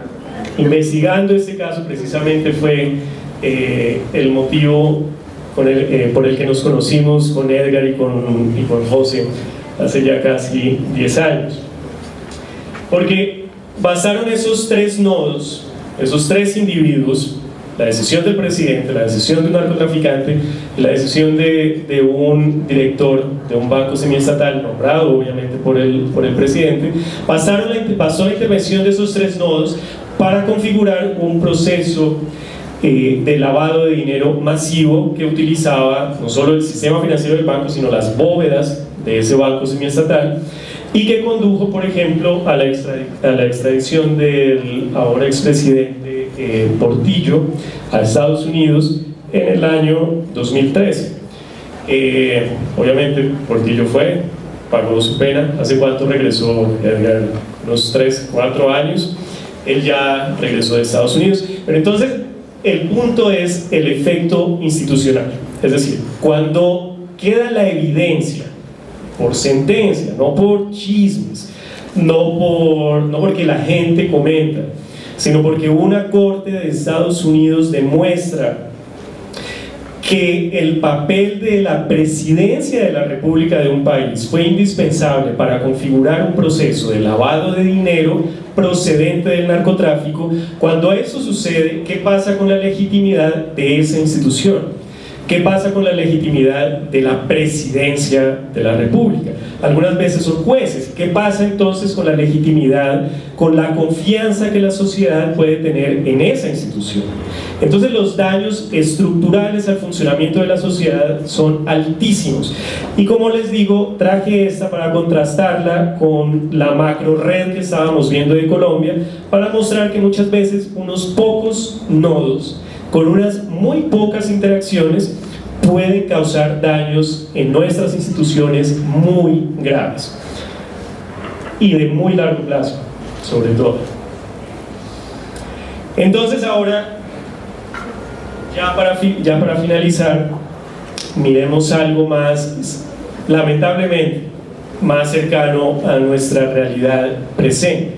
Investigando este caso precisamente fue el motivo por el que nos conocimos con Edgar y con José hace ya casi 10 años. Porque basaron esos tres nodos, esos tres individuos, la decisión del presidente, la decisión de un narcotraficante y la decisión de un director de un banco semiestatal nombrado obviamente por el presidente, pasó la intervención de esos tres nodos para configurar un proceso de lavado de dinero masivo que utilizaba no solo el sistema financiero del banco, sino las bóvedas de ese banco semiestatal, y que condujo, por ejemplo, a la extradición del ahora expresidente Portillo a Estados Unidos en el año 2013. Obviamente Portillo pagó su pena. ¿Hace cuánto regresó Edgar? Unos 3, 4 años. Él ya regresó de Estados Unidos. Pero entonces el punto es el efecto institucional. Es decir, cuando queda la evidencia por sentencia, no por chismes, no porque la gente comenta, sino porque una corte de Estados Unidos demuestra que el papel de la presidencia de la República de un país fue indispensable para configurar un proceso de lavado de dinero procedente del narcotráfico. Cuando eso sucede, ¿qué pasa con la legitimidad de esa institución? ¿Qué pasa con la legitimidad de la presidencia de la República? Algunas veces son jueces. ¿Qué pasa entonces con la legitimidad, con la confianza que la sociedad puede tener en esa institución? Entonces los daños estructurales al funcionamiento de la sociedad son altísimos. Y como les digo, traje esta para contrastarla con la macro red que estábamos viendo de Colombia, para mostrar que muchas veces unos pocos nodos con unas muy pocas interacciones pueden causar daños en nuestras instituciones muy graves y de muy largo plazo, sobre todo. Entonces ahora, ya para finalizar, miremos algo más, lamentablemente, más cercano a nuestra realidad presente.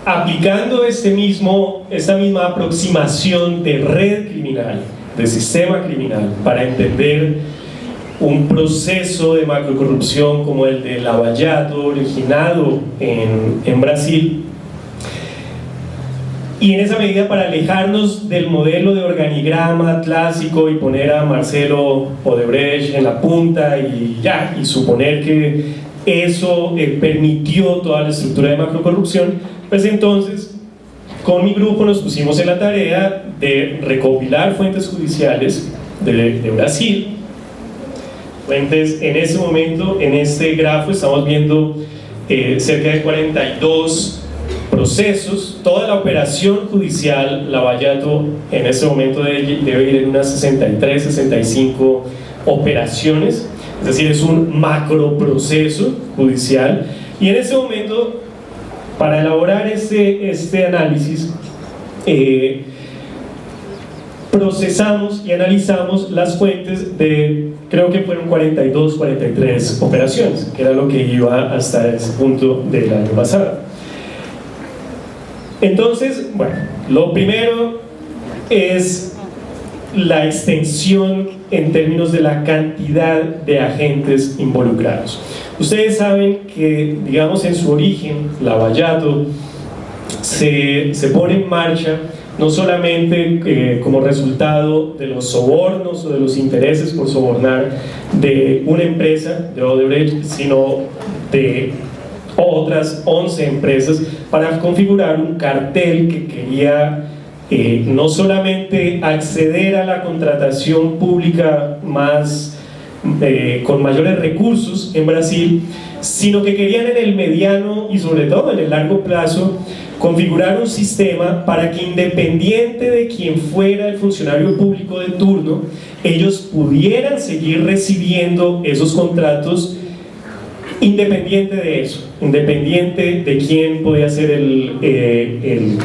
Aplicando esta misma aproximación de red criminal, de sistema criminal, para entender un proceso de macrocorrupción como el de Lava Jato, originado en Brasil, y en esa medida para alejarnos del modelo de organigrama clásico y poner a Marcelo Odebrecht en la punta y suponer que eso permitió toda la estructura de macrocorrupción, pues entonces con mi grupo nos pusimos en la tarea de recopilar fuentes judiciales de Brasil. Fuentes, en ese momento, en este grafo estamos viendo cerca de 42 procesos. Toda la operación judicial Lava Jato en ese momento debe ir en unas 63, 65 operaciones, es decir, es un macro proceso judicial. Y en ese momento, para elaborar este análisis, procesamos y analizamos las fuentes de, creo que fueron 42, 43 operaciones, que era lo que iba hasta ese punto del año pasado. Entonces, bueno, lo primero es la extensión en términos de la cantidad de agentes involucrados. Ustedes saben que, digamos, en su origen, Lava Jato se pone en marcha no solamente como resultado de los sobornos o de los intereses por sobornar de una empresa, de Odebrecht, sino de otras 11 empresas, para configurar un cartel que quería no solamente acceder a la contratación pública más con mayores recursos en Brasil, sino que querían en el mediano y sobre todo en el largo plazo configurar un sistema para que, independiente de quién fuera el funcionario público de turno, ellos pudieran seguir recibiendo esos contratos independiente de eso, independiente de quién podía ser el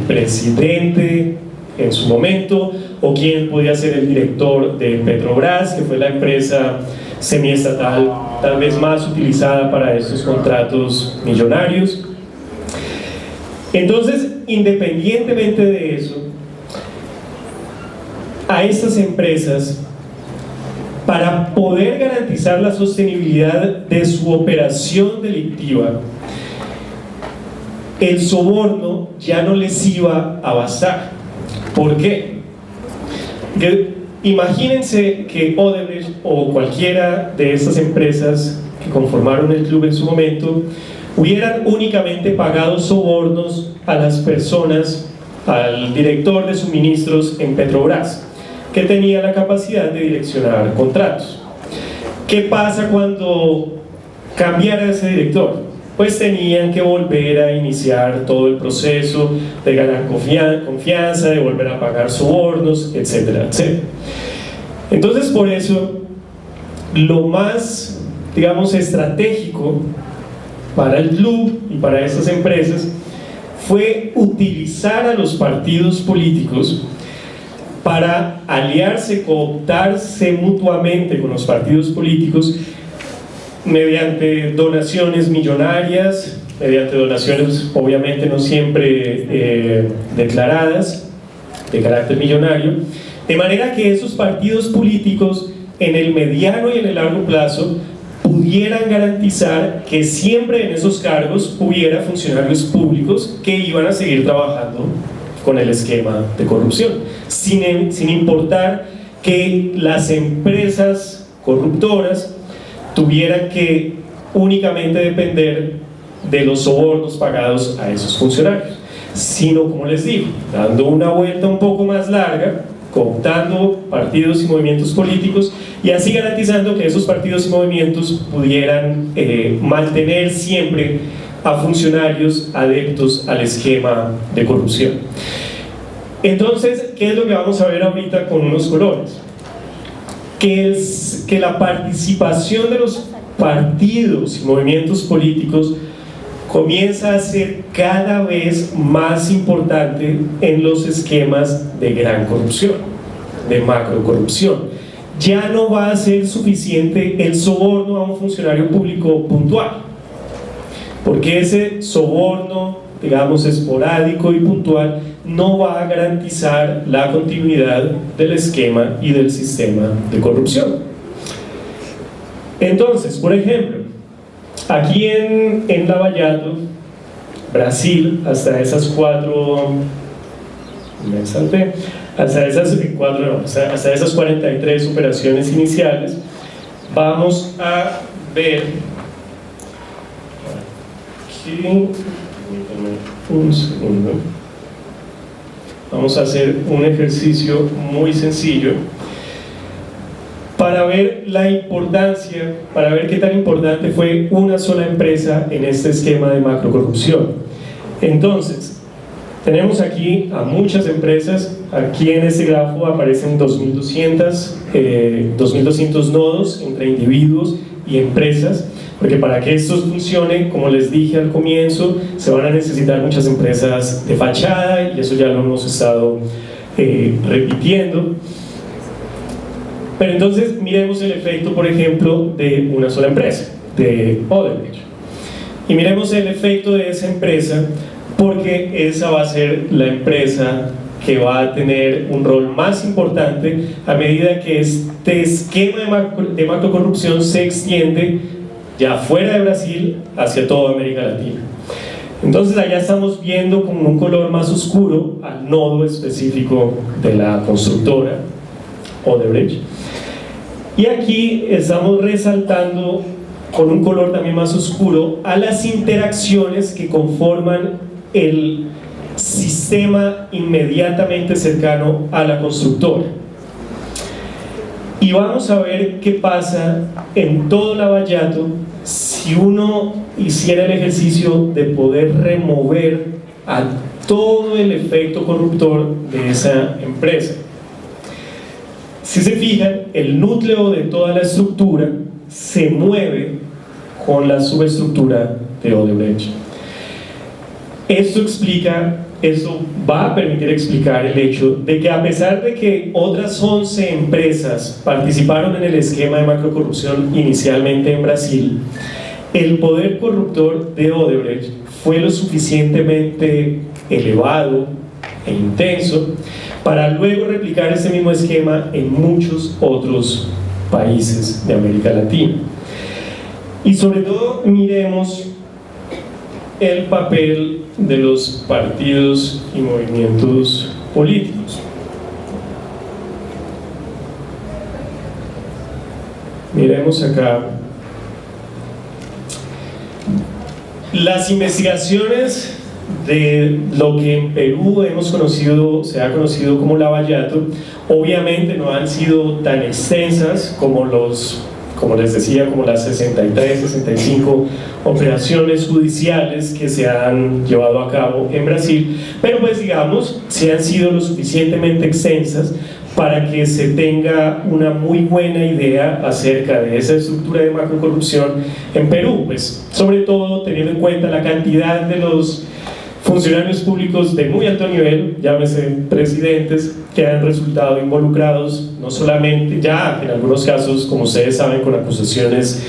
presidente en su momento, o quién podía ser el director de Petrobras, que fue la empresa semiestatal tal vez más utilizada para estos contratos millonarios. Entonces, independientemente de eso, a estas empresas, para poder garantizar la sostenibilidad de su operación delictiva, el soborno ya no les iba a bastar. ¿Por qué? Imagínense que Odebrecht o cualquiera de estas empresas que conformaron el club en su momento hubieran únicamente pagado sobornos a las personas, al director de suministros en Petrobras, que tenía la capacidad de direccionar contratos. ¿Qué pasa cuando cambiara ese director? Pues tenían que volver a iniciar todo el proceso de ganar confianza, de volver a pagar sobornos, etcétera, etcétera. Entonces, por eso, lo más, digamos, estratégico para el club y para estas empresas fue utilizar a los partidos políticos para aliarse, cooptarse mutuamente con los partidos políticos mediante donaciones millonarias, mediante donaciones obviamente no siempre declaradas, de carácter millonario, de manera que esos partidos políticos en el mediano y en el largo plazo pudieran garantizar que siempre en esos cargos hubiera funcionarios públicos que iban a seguir trabajando con el esquema de corrupción, sin importar que las empresas corruptoras tuvieran que únicamente depender de los sobornos pagados a esos funcionarios, sino, como les digo, dando una vuelta un poco más larga, cooptando partidos y movimientos políticos y así garantizando que esos partidos y movimientos pudieran mantener siempre a funcionarios adeptos al esquema de corrupción. Entonces, ¿qué es lo que vamos a ver ahorita con unos colores? Que la participación de los partidos y movimientos políticos comienza a ser cada vez más importante en los esquemas de gran corrupción, de macrocorrupción. Ya no va a ser suficiente el soborno a un funcionario público puntual, porque ese soborno, digamos, esporádico y puntual no va a garantizar la continuidad del esquema y del sistema de corrupción. Entonces, por ejemplo, aquí en Lavallato, Brasil, hasta esas 43 operaciones iniciales, vamos a ver aquí, permítanme un segundo, vamos a hacer un ejercicio muy sencillo para ver la importancia, para ver qué tan importante fue una sola empresa en este esquema de macrocorrupción. Entonces, tenemos aquí a muchas empresas. Aquí en este grafo aparecen 2.200 nodos entre individuos y empresas, porque para que esto funcione, como les dije al comienzo, se van a necesitar muchas empresas de fachada, y eso ya lo hemos estado repitiendo. Pero entonces miremos el efecto, por ejemplo, de una sola empresa, de Odebrecht, y miremos el efecto de esa empresa, porque esa va a ser la empresa que va a tener un rol más importante a medida que este esquema de macrocorrupción se extiende ya fuera de Brasil hacia toda América Latina. Entonces allá estamos viendo con un color más oscuro al nodo específico de la constructora Odebrecht, y aquí estamos resaltando con un color también más oscuro a las interacciones que conforman el sistema inmediatamente cercano a la constructora. Y vamos a ver qué pasa en todo Lavallato si uno hiciera el ejercicio de poder remover a todo el efecto corruptor de esa empresa. Si se fijan, el núcleo de toda la estructura se mueve con la subestructura de Odebrecht. Esto va a permitir explicar el hecho de que, a pesar de que otras 11 empresas participaron en el esquema de macrocorrupción inicialmente en Brasil, el poder corruptor de Odebrecht fue lo suficientemente elevado e intenso para luego replicar ese mismo esquema en muchos otros países de América Latina. Y sobre todo miremos el papel de los partidos y movimientos políticos. Miremos acá. Las investigaciones de lo que en Perú se ha conocido como Lavallato, obviamente no han sido tan extensas como les decía, como las 63, 65 operaciones judiciales que se han llevado a cabo en Brasil, pero pues digamos, sí han sido lo suficientemente extensas para que se tenga una muy buena idea acerca de esa estructura de macrocorrupción en Perú, pues sobre todo teniendo en cuenta la cantidad de los funcionarios públicos de muy alto nivel, llámese presidentes, que han resultado involucrados, no solamente ya en algunos casos, como ustedes saben, con acusaciones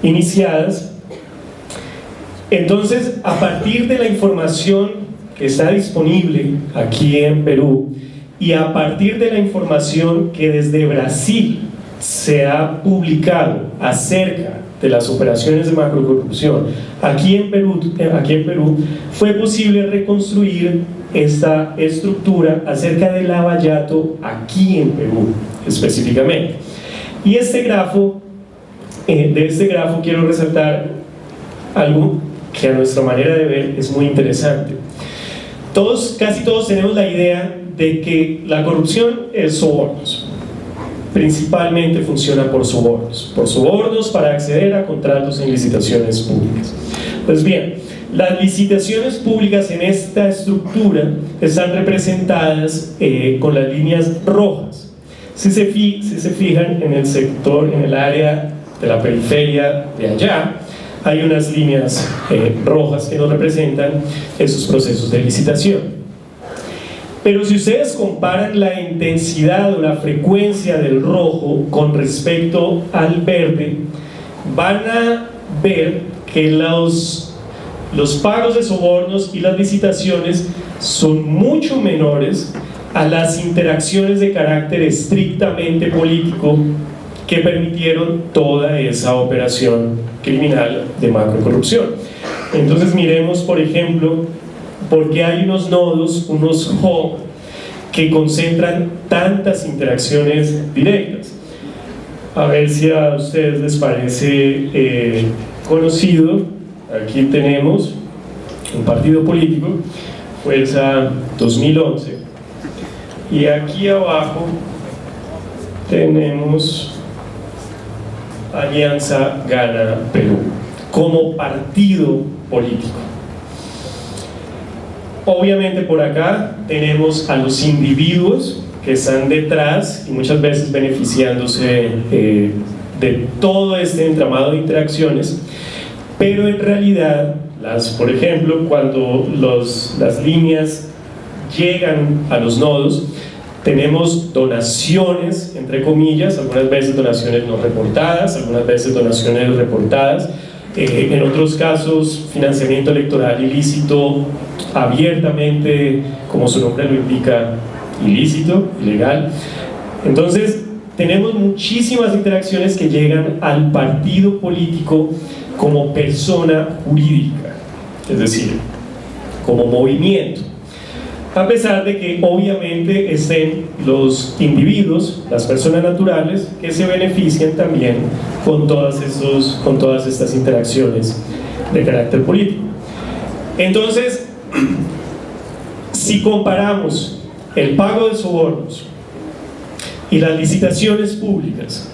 iniciadas. Entonces, a partir de la información que está disponible aquí en Perú y a partir de la información que desde Brasil se ha publicado acerca de las operaciones de macrocorrupción aquí en Perú, fue posible reconstruir esta estructura acerca del Lavallato aquí en Perú específicamente. Y de este grafo quiero resaltar algo que a nuestra manera de ver es muy interesante. Casi todos tenemos la idea de que la corrupción es sobornos. Principalmente funciona por sobornos para acceder a contratos en licitaciones públicas. Pues bien, las licitaciones públicas en esta estructura están representadas con las líneas rojas. Si se fijan en el sector, en el área de la periferia de allá, hay unas líneas rojas que nos representan esos procesos de licitación. Pero si ustedes comparan la intensidad o la frecuencia del rojo con respecto al verde, van a ver que los pagos de sobornos y las licitaciones son mucho menores a las interacciones de carácter estrictamente político que permitieron toda esa operación criminal de macrocorrupción. Entonces miremos, por ejemplo, porque hay unos nodos, unos hub, que concentran tantas interacciones directas. A ver si a ustedes les parece conocido. Aquí tenemos un partido político, Fuerza 2011, y aquí abajo tenemos Alianza Gana Perú como partido político. Obviamente por acá tenemos a los individuos que están detrás y muchas veces beneficiándose de todo este entramado de interacciones, pero en realidad, por ejemplo, cuando las líneas llegan a los nodos, tenemos donaciones, entre comillas, algunas veces donaciones no reportadas, algunas veces donaciones reportadas, en otros casos financiamiento electoral ilícito, abiertamente, como su nombre lo indica, ilícito, ilegal. Entonces tenemos muchísimas interacciones que llegan al partido político como persona jurídica, es decir, como movimiento, a pesar de que obviamente estén los individuos, las personas naturales, que se benefician también con todas estas interacciones de carácter político. Entonces, Si comparamos el pago de sobornos y las licitaciones públicas,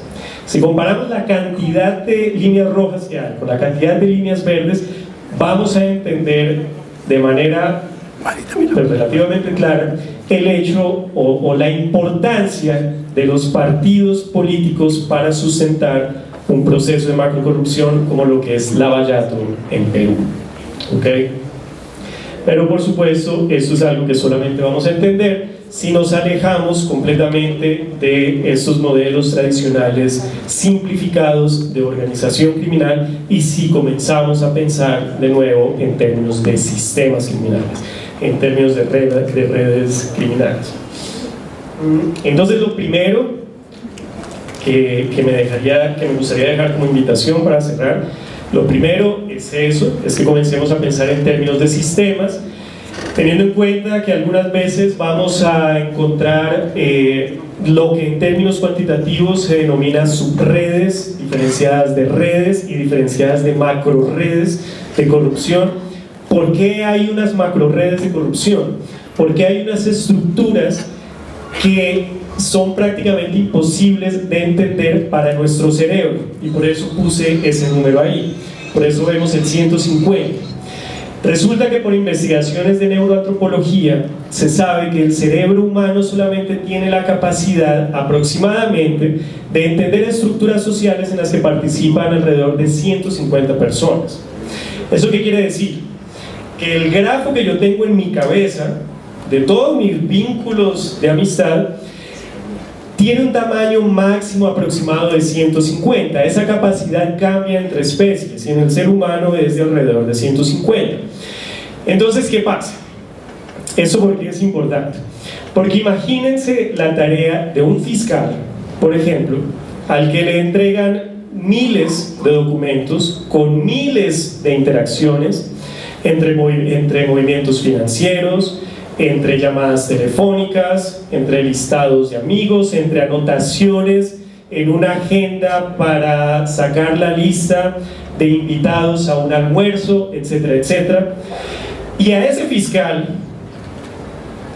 si comparamos la cantidad de líneas rojas que hay con la cantidad de líneas verdes, vamos a entender de manera relativamente clara el hecho o la importancia de los partidos políticos para sustentar un proceso de macrocorrupción como lo que es Lavallato en Perú. ¿Okay? Pero por supuesto, esto es algo que solamente vamos a entender si nos alejamos completamente de estos modelos tradicionales simplificados de organización criminal y si comenzamos a pensar de nuevo en términos de sistemas criminales, en términos de redes criminales. Entonces, lo primero que me gustaría dejar como invitación para cerrar, lo primero es eso, es que comencemos a pensar en términos de sistemas, teniendo en cuenta que algunas veces vamos a encontrar lo que en términos cuantitativos se denomina subredes, diferenciadas de redes y diferenciadas de macroredes de corrupción. ¿Por qué hay unas macroredes de corrupción? Porque hay unas estructuras que son prácticamente imposibles de entender para nuestro cerebro, y por eso puse ese número ahí, por eso vemos el 150. Resulta que por investigaciones de neuroantropología se sabe que el cerebro humano solamente tiene la capacidad aproximadamente de entender estructuras sociales en las que participan alrededor de 150 personas. ¿Eso qué quiere decir? Que el grafo que yo tengo en mi cabeza de todos mis vínculos de amistad tiene un tamaño máximo aproximado de 150. Esa capacidad cambia entre especies y en el ser humano es de alrededor de 150. Entonces, ¿qué pasa? ¿Eso por qué es importante? Porque imagínense la tarea de un fiscal, por ejemplo, al que le entregan miles de documentos con miles de interacciones entre movimientos financieros, entre llamadas telefónicas, entre listados de amigos, entre anotaciones en una agenda para sacar la lista de invitados a un almuerzo, etcétera, etcétera. Y a ese fiscal,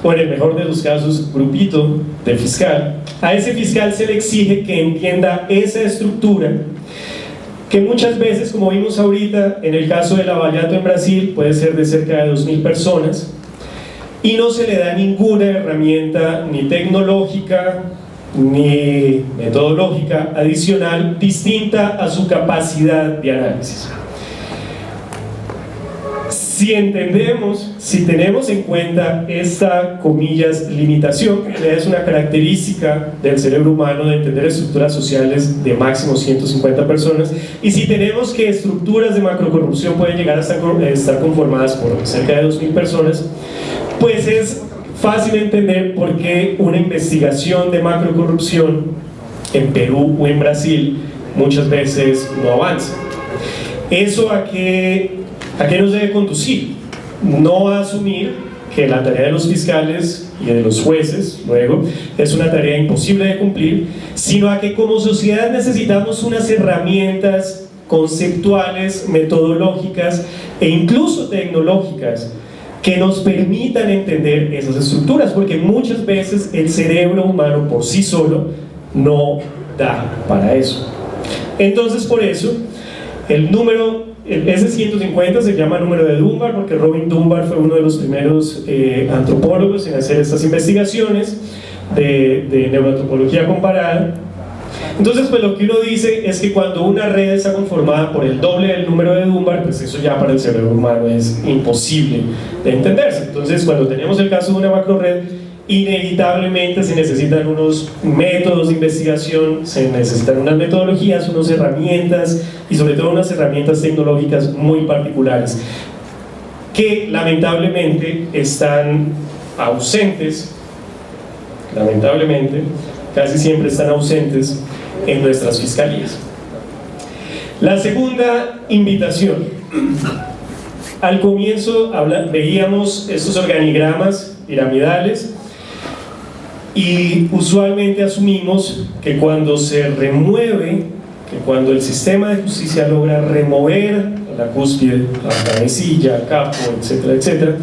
o en el mejor de los casos, grupito de fiscal, a ese fiscal se le exige que entienda esa estructura que muchas veces, como vimos ahorita en el caso de Lavallato en Brasil, puede ser de cerca de 2.000 personas, y no se le da ninguna herramienta ni tecnológica ni metodológica adicional distinta a su capacidad de análisis. Si entendemos, si tenemos en cuenta esta, comillas, limitación, que es una característica del cerebro humano de entender estructuras sociales de máximo 150 personas, y si tenemos que estructuras de macrocorrupción pueden llegar a estar conformadas por cerca de 2.000 personas, pues es fácil entender por qué una investigación de macrocorrupción en Perú o en Brasil muchas veces no avanza. ¿Eso a qué nos debe conducir? No a asumir que la tarea de los fiscales y de los jueces, luego, es una tarea imposible de cumplir, sino a que como sociedad necesitamos unas herramientas conceptuales, metodológicas e incluso tecnológicas que nos permitan entender esas estructuras, porque muchas veces el cerebro humano por sí solo no da para eso. Entonces, por eso, el número, ese 150 se llama número de Dunbar, porque Robin Dunbar fue uno de los primeros antropólogos en hacer estas investigaciones de neuroantropología comparada. Entonces, pues lo que uno dice es que cuando una red está conformada por el doble del número de Dunbar, pues eso ya para el cerebro humano es imposible de entenderse. Entonces, cuando tenemos el caso de una macrored, inevitablemente se necesitan unos métodos de investigación, se necesitan unas metodologías, unas herramientas y sobre todo unas herramientas tecnológicas muy particulares que lamentablemente están ausentes, lamentablemente casi siempre están ausentes en nuestras fiscalías. La segunda invitación. Al comienzo veíamos estos organigramas piramidales y usualmente asumimos que cuando se remueve, que cuando el sistema de justicia logra remover la cúspide, la cabecilla, capo, etcétera, etcétera,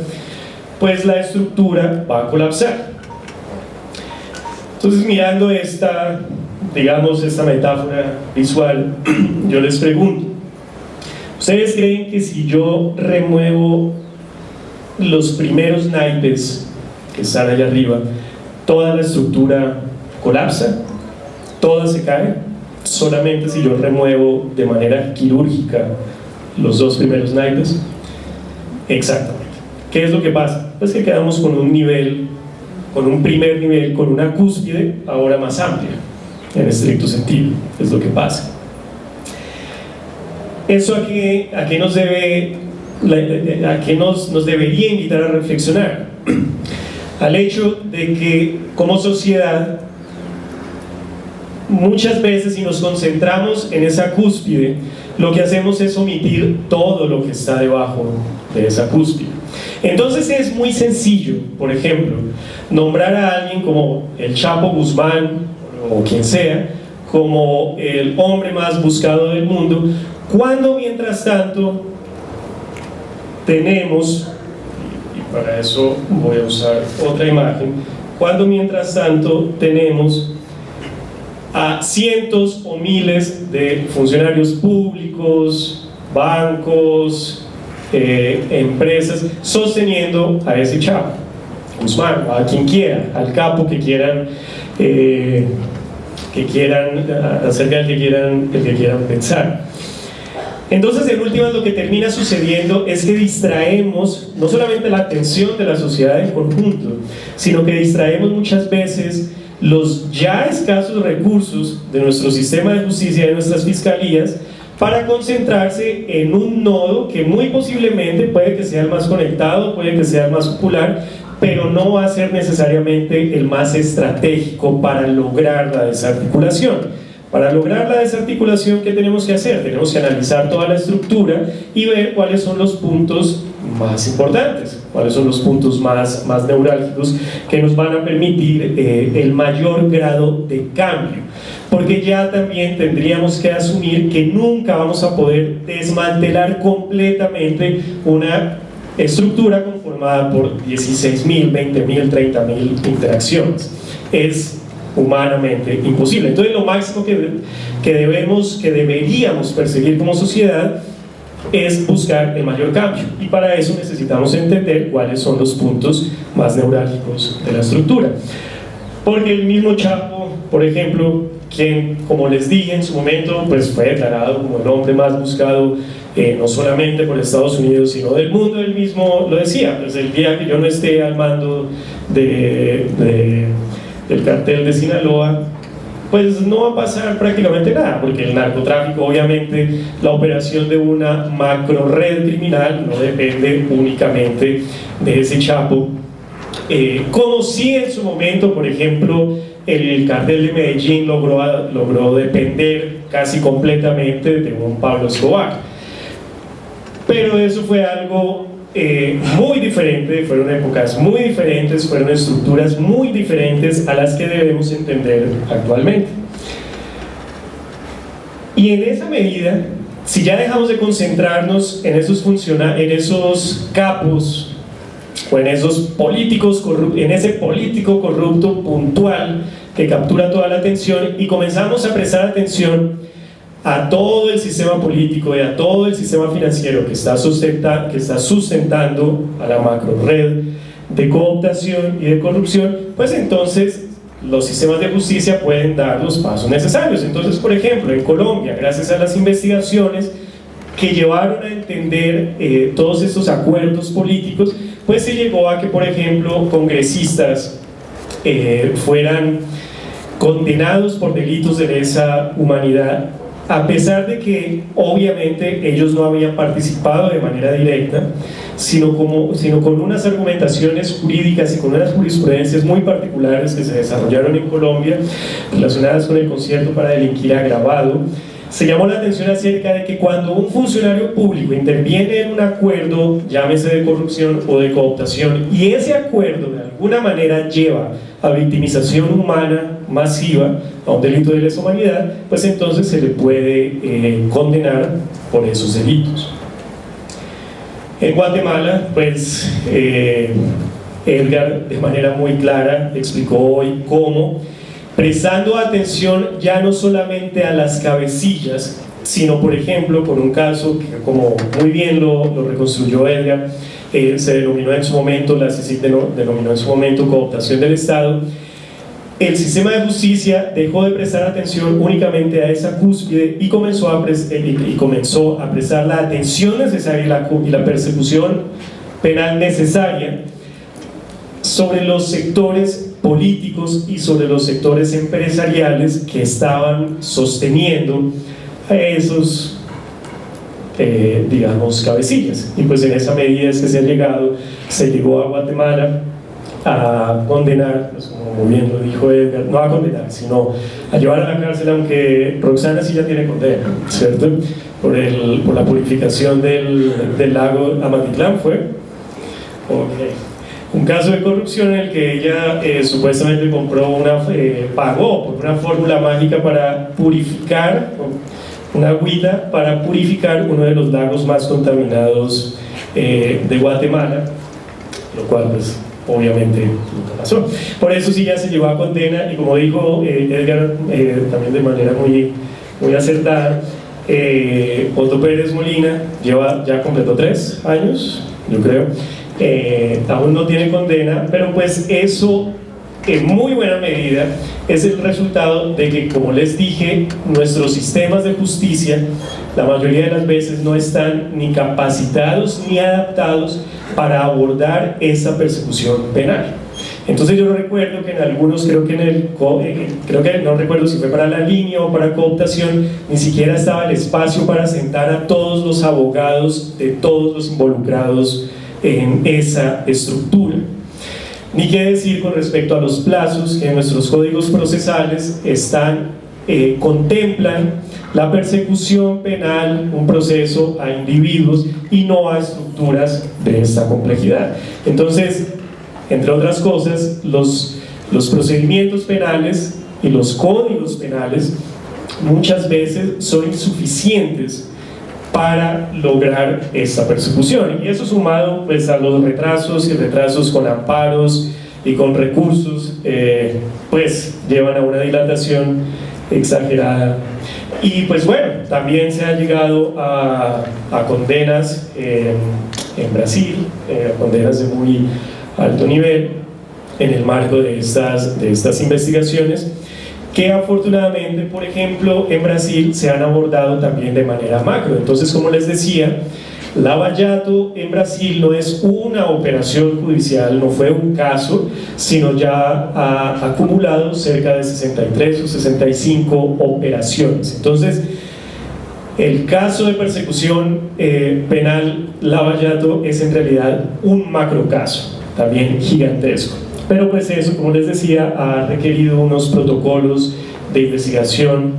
pues la estructura va a colapsar. Entonces, mirando esta, digamos, esta metáfora visual, yo les pregunto, ¿ustedes creen que si yo remuevo los primeros naipes que están allá arriba, toda la estructura colapsa? ¿Toda se cae? Solamente si yo remuevo de manera quirúrgica los dos primeros naipes. Exactamente. ¿Qué es lo que pasa? Pues que quedamos con un nivel, con un primer nivel, con una cúspide ahora más amplia, en estricto sentido. Es lo que pasa. ¿Eso a qué nos debe, a qué nos debería invitar a reflexionar? Al hecho de que como sociedad muchas veces, si nos concentramos en esa cúspide, lo que hacemos es omitir todo lo que está debajo de esa cúspide. Entonces es muy sencillo, por ejemplo, nombrar a alguien como el Chapo Guzmán o quien sea como el hombre más buscado del mundo, cuando mientras tanto tenemos, y para eso voy a usar otra imagen, cuando mientras tanto tenemos a cientos o miles de funcionarios públicos, bancos, empresas sosteniendo a ese Chapo Guzmán, a quien quiera, al capo que quieran acerca del que quieran pensar. Entonces, en últimas, lo que termina sucediendo es que distraemos no solamente la atención de la sociedad en conjunto, sino que distraemos muchas veces los ya escasos recursos de nuestro sistema de justicia, de nuestras fiscalías, para concentrarse en un nodo que muy posiblemente puede que sea el más conectado, puede que sea el más popular, pero no va a ser necesariamente el más estratégico para lograr la desarticulación. Para lograr la desarticulación, ¿qué tenemos que hacer? Tenemos que analizar toda la estructura y ver cuáles son los puntos más importantes, cuáles son los puntos más neurálgicos que nos van a permitir el mayor grado de cambio, porque ya también tendríamos que asumir que nunca vamos a poder desmantelar completamente una estructura conformada por 16.000, 20.000, 30.000 interacciones. Es humanamente imposible. Entonces, lo máximo que deberíamos perseguir como sociedad es buscar el mayor cambio, y para eso necesitamos entender cuáles son los puntos más neurálgicos de la estructura, porque el mismo Chapo, por ejemplo, quien, como les dije en su momento, pues fue declarado como el hombre más buscado no solamente por Estados Unidos sino del mundo, él mismo lo decía, pues el día que yo no esté al mando del cartel de Sinaloa, pues no va a pasar prácticamente nada, porque el narcotráfico, obviamente, la operación de una macro red criminal no depende únicamente de ese Chapo, como si en su momento, por ejemplo, el cartel de Medellín logró depender casi completamente de un Pablo Escobar. Pero eso fue algo muy diferente, fueron épocas muy diferentes, fueron estructuras muy diferentes a las que debemos entender actualmente. Y en esa medida, si ya dejamos de concentrarnos en esos capos o en esos políticos en ese político corrupto puntual que captura toda la atención, y comenzamos a prestar atención a todo el sistema político y a todo el sistema financiero que está sustentando a la macro red de cooptación y de corrupción, pues entonces los sistemas de justicia pueden dar los pasos necesarios. Entonces, por ejemplo, en Colombia, gracias a las investigaciones que llevaron a entender todos estos acuerdos políticos, pues se llegó a que, por ejemplo, congresistas fueran condenados por delitos de lesa humanidad, a pesar de que obviamente ellos no habían participado de manera directa, sino con unas argumentaciones jurídicas y con unas jurisprudencias muy particulares que se desarrollaron en Colombia relacionadas con el concierto para delinquir agravado. Se llamó la atención acerca de que cuando un funcionario público interviene en un acuerdo, llámese de corrupción o de cooptación, y ese acuerdo de alguna manera lleva a victimización humana masiva, a un delito de lesa humanidad, pues entonces se le puede condenar por esos delitos. En Guatemala, pues Edgar de manera muy clara explicó hoy cómo, prestando atención ya no solamente a las cabecillas, sino por ejemplo con un caso que, como muy bien lo reconstruyó Edgar, se denominó en su momento, la CICIG denominó en su momento cooptación del Estado. El sistema de justicia dejó de prestar atención únicamente a esa cúspide y comenzó a prestar la atención necesaria y la persecución penal necesaria sobre los sectores políticos y sobre los sectores empresariales que estaban sosteniendo a esos digamos cabecillas. Y pues en esa medida es que se llegó a Guatemala a condenar, pues como muy bien lo dijo Edgar, no a condenar, sino a llevar a la cárcel, aunque Roxana sí ya tiene condena, ¿cierto? Por la purificación del lago Amatitlán fue. Okay. Un caso de corrupción en el que ella supuestamente pagó por una fórmula mágica para purificar, una agüita para purificar uno de los lagos más contaminados de Guatemala, lo cual pues obviamente nunca pasó. Por eso sí ya se llevó a condena, y como dijo Edgar también de manera muy acertada, Otto Pérez Molina ya completó 3 años, yo creo. Aún no tiene condena, pero pues eso en muy buena medida es el resultado de que, como les dije, nuestros sistemas de justicia la mayoría de las veces no están ni capacitados ni adaptados para abordar esa persecución penal. Entonces yo recuerdo que en algunos, creo que no recuerdo si fue para la línea o para cooptación, ni siquiera estaba el espacio para sentar a todos los abogados de todos los involucrados en esa estructura. Ni qué decir con respecto a los plazos que en nuestros códigos procesales contemplan la persecución penal, un proceso a individuos y no a estructuras de esta complejidad. Entonces, entre otras cosas, los procedimientos penales y los códigos penales muchas veces son insuficientes para lograr esta persecución, y eso sumado pues a los retrasos con amparos y con recursos pues llevan a una dilatación exagerada. Y pues bueno, también se ha llegado a condenas en Brasil, condenas de muy alto nivel en el marco de estas investigaciones, que afortunadamente, por ejemplo, en Brasil se han abordado también de manera macro. Entonces, como les decía, Lava Jato en Brasil no es una operación judicial, no fue un caso, sino ya ha acumulado cerca de 63 o 65 operaciones. Entonces, el caso de persecución penal Lava Jato es en realidad un macrocaso, también gigantesco. Pero pues eso, como les decía, ha requerido unos protocolos de investigación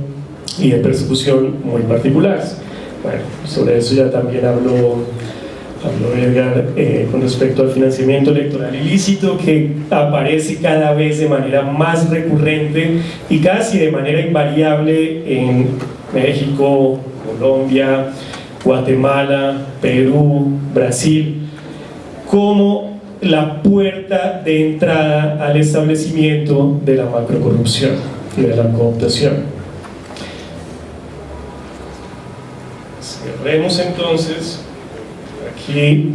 y de persecución muy particulares. Bueno, sobre eso ya también habló Edgar con respecto al financiamiento electoral ilícito, que aparece cada vez de manera más recurrente y casi de manera invariable en México, Colombia, Guatemala, Perú, Brasil, como la puerta de entrada al establecimiento de la macrocorrupción y de la cooptación. Cerremos entonces. Aquí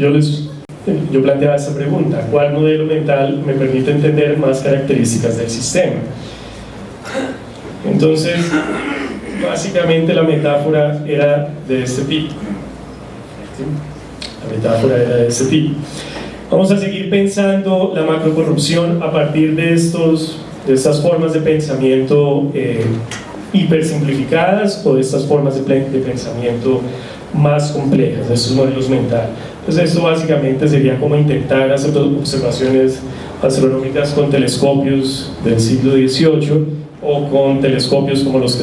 yo planteaba esta pregunta: ¿cuál modelo mental me permite entender más características del sistema? Entonces, básicamente la metáfora era de este tipo. ¿Sí? La metáfora era de este tipo. Vamos a seguir pensando la macrocorrupción a partir de estas formas de pensamiento hipersimplificadas, o de estas formas de pensamiento más complejas, de estos modelos mentales. Entonces esto básicamente sería como intentar hacer observaciones astronómicas con telescopios del siglo XVIII o con telescopios como con los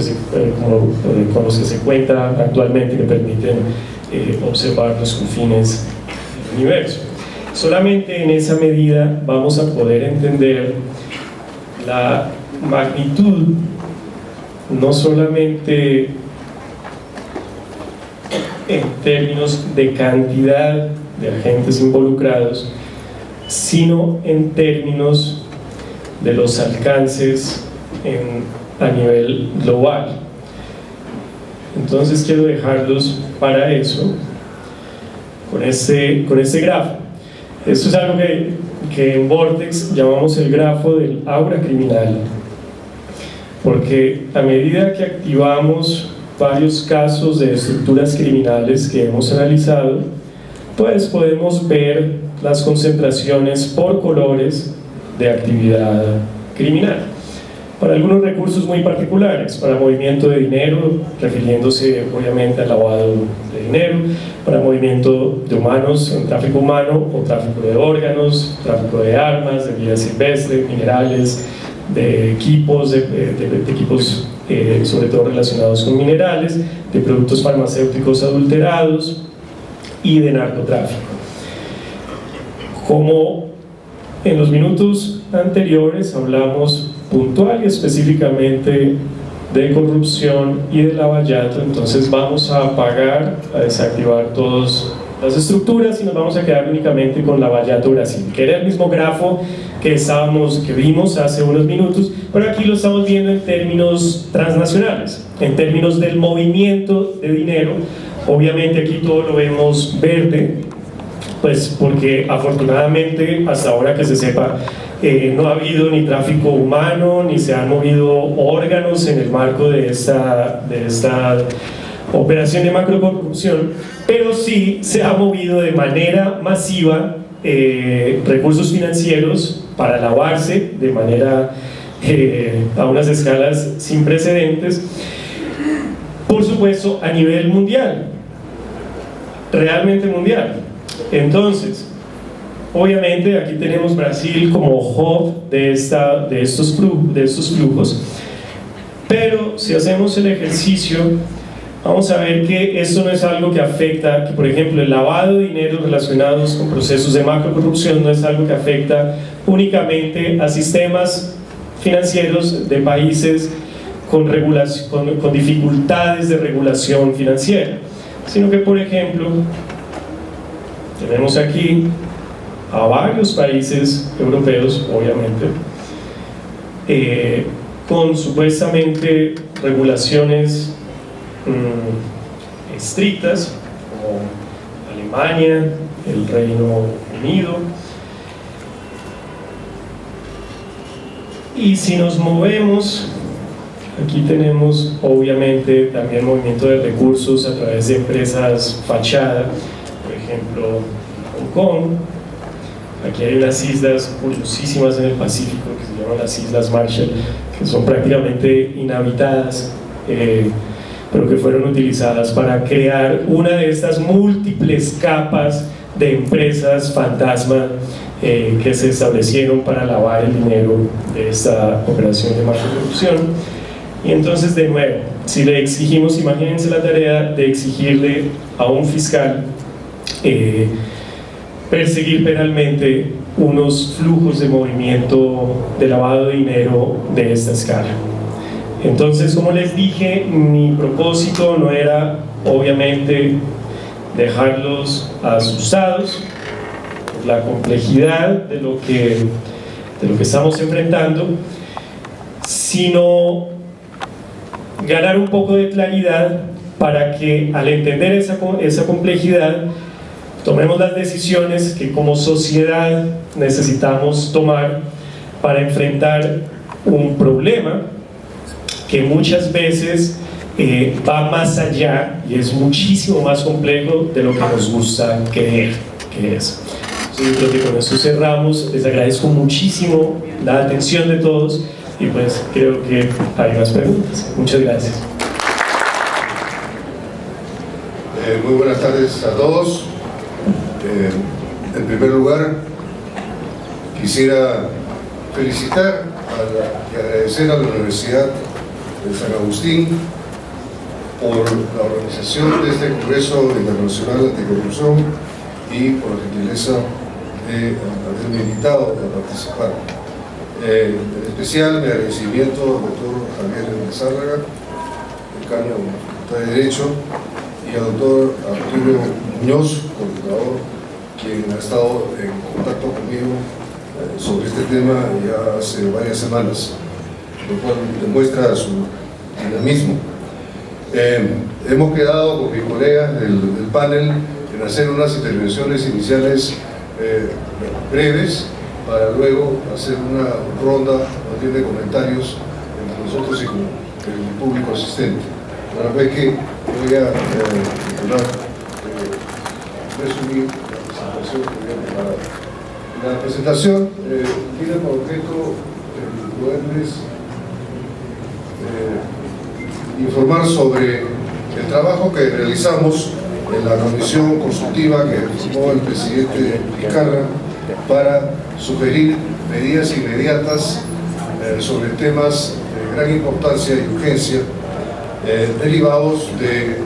que se cuenta actualmente, que permiten observar los confines del universo. Solamente en esa medida vamos a poder entender la magnitud, no solamente en términos de cantidad de agentes involucrados, sino en términos de los alcances a nivel global. Entonces quiero dejarlos para eso con este grafo. Esto es algo que en Vortex llamamos el grafo del aura criminal, porque a medida que activamos varios casos de estructuras criminales que hemos analizado, pues podemos ver las concentraciones por colores de actividad criminal. Para algunos recursos muy particulares, para movimiento de dinero, refiriéndose obviamente al lavado de dinero, para movimiento de humanos, en tráfico humano o tráfico de órganos, tráfico de armas, de vida silvestre, minerales, de equipos, equipos sobre todo relacionados con minerales, de productos farmacéuticos adulterados y de narcotráfico. Como en los minutos anteriores hablamos puntual y específicamente de corrupción y de lavallato, entonces vamos a apagar, a desactivar todas las estructuras y nos vamos a quedar únicamente con lavallato Brasil, que era el mismo grafo que vimos hace unos minutos, pero aquí lo estamos viendo en términos transnacionales, en términos del movimiento de dinero. Obviamente aquí todo lo vemos verde, pues porque afortunadamente hasta ahora que se sepa no ha habido ni tráfico humano ni se han movido órganos en el marco de esta operación de macrocorrupción, pero sí se ha movido de manera masiva recursos financieros para lavarse de manera a unas escalas sin precedentes, por supuesto a nivel mundial, realmente mundial. Entonces, obviamente aquí tenemos Brasil como hub de estos flujos, pero si hacemos el ejercicio vamos a ver que esto no es algo que afecta, que por ejemplo el lavado de dinero relacionados con procesos de macrocorrupción no es algo que afecta únicamente a sistemas financieros de países con dificultades de regulación financiera, sino que por ejemplo tenemos aquí a varios países europeos, obviamente, con supuestamente regulaciones estrictas, como Alemania, el Reino Unido. Y si nos movemos, aquí tenemos obviamente también movimiento de recursos a través de empresas fachada, por ejemplo Hong Kong. Aquí hay unas islas curiosísimas en el Pacífico que se llaman las Islas Marshall, que son prácticamente inhabitadas, pero que fueron utilizadas para crear una de estas múltiples capas de empresas fantasma que se establecieron para lavar el dinero de esta operación de macrocorrupción. Y entonces, de nuevo, si le exigimos, imagínense la tarea de exigirle a un fiscal perseguir penalmente unos flujos de movimiento de lavado de dinero de esta escala. Entonces, como les dije, mi propósito no era obviamente dejarlos asustados por la complejidad de lo que estamos enfrentando, sino ganar un poco de claridad para que al entender esa complejidad tomemos las decisiones que como sociedad necesitamos tomar para enfrentar un problema que muchas veces va más allá y es muchísimo más complejo de lo que nos gusta creer que es. Entonces, yo creo que con eso cerramos. Les agradezco muchísimo la atención de todos y pues creo que hay más preguntas. Muchas gracias. Muy buenas tardes a todos. En primer lugar, quisiera felicitar y agradecer a la Universidad de San Agustín por la organización de este Congreso Internacional Anticorrupción y por la gentileza de haberme invitado a participar. En especial, mi agradecimiento al doctor Javier Lizárraga, decano de la Facultad de Derecho, y al doctor Arturo Muñoz, coordinador quien ha estado en contacto conmigo sobre este tema ya hace varias semanas, lo cual demuestra su dinamismo. Hemos quedado con mis colegas del panel en hacer unas intervenciones iniciales breves para luego hacer una ronda de comentarios entre nosotros y con el público asistente. Para ver que voy a resumir la presentación que voy a preparar. La presentación tiene por objeto poderles informar sobre el trabajo que realizamos en la comisión consultiva que formó el presidente Vizcarra para sugerir medidas inmediatas sobre temas de gran importancia y urgencia derivados de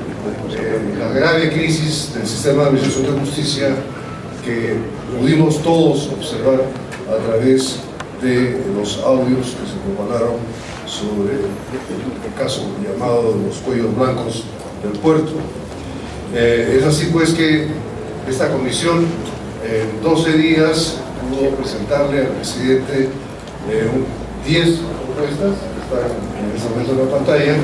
la grave crisis del sistema de administración de justicia que pudimos todos observar a través de los audios que se propagaron sobre el caso llamado de los cuellos blancos del puerto. Es así pues que esta comisión en 12 días pudo presentarle al presidente 10 propuestas que están en este momento en la pantalla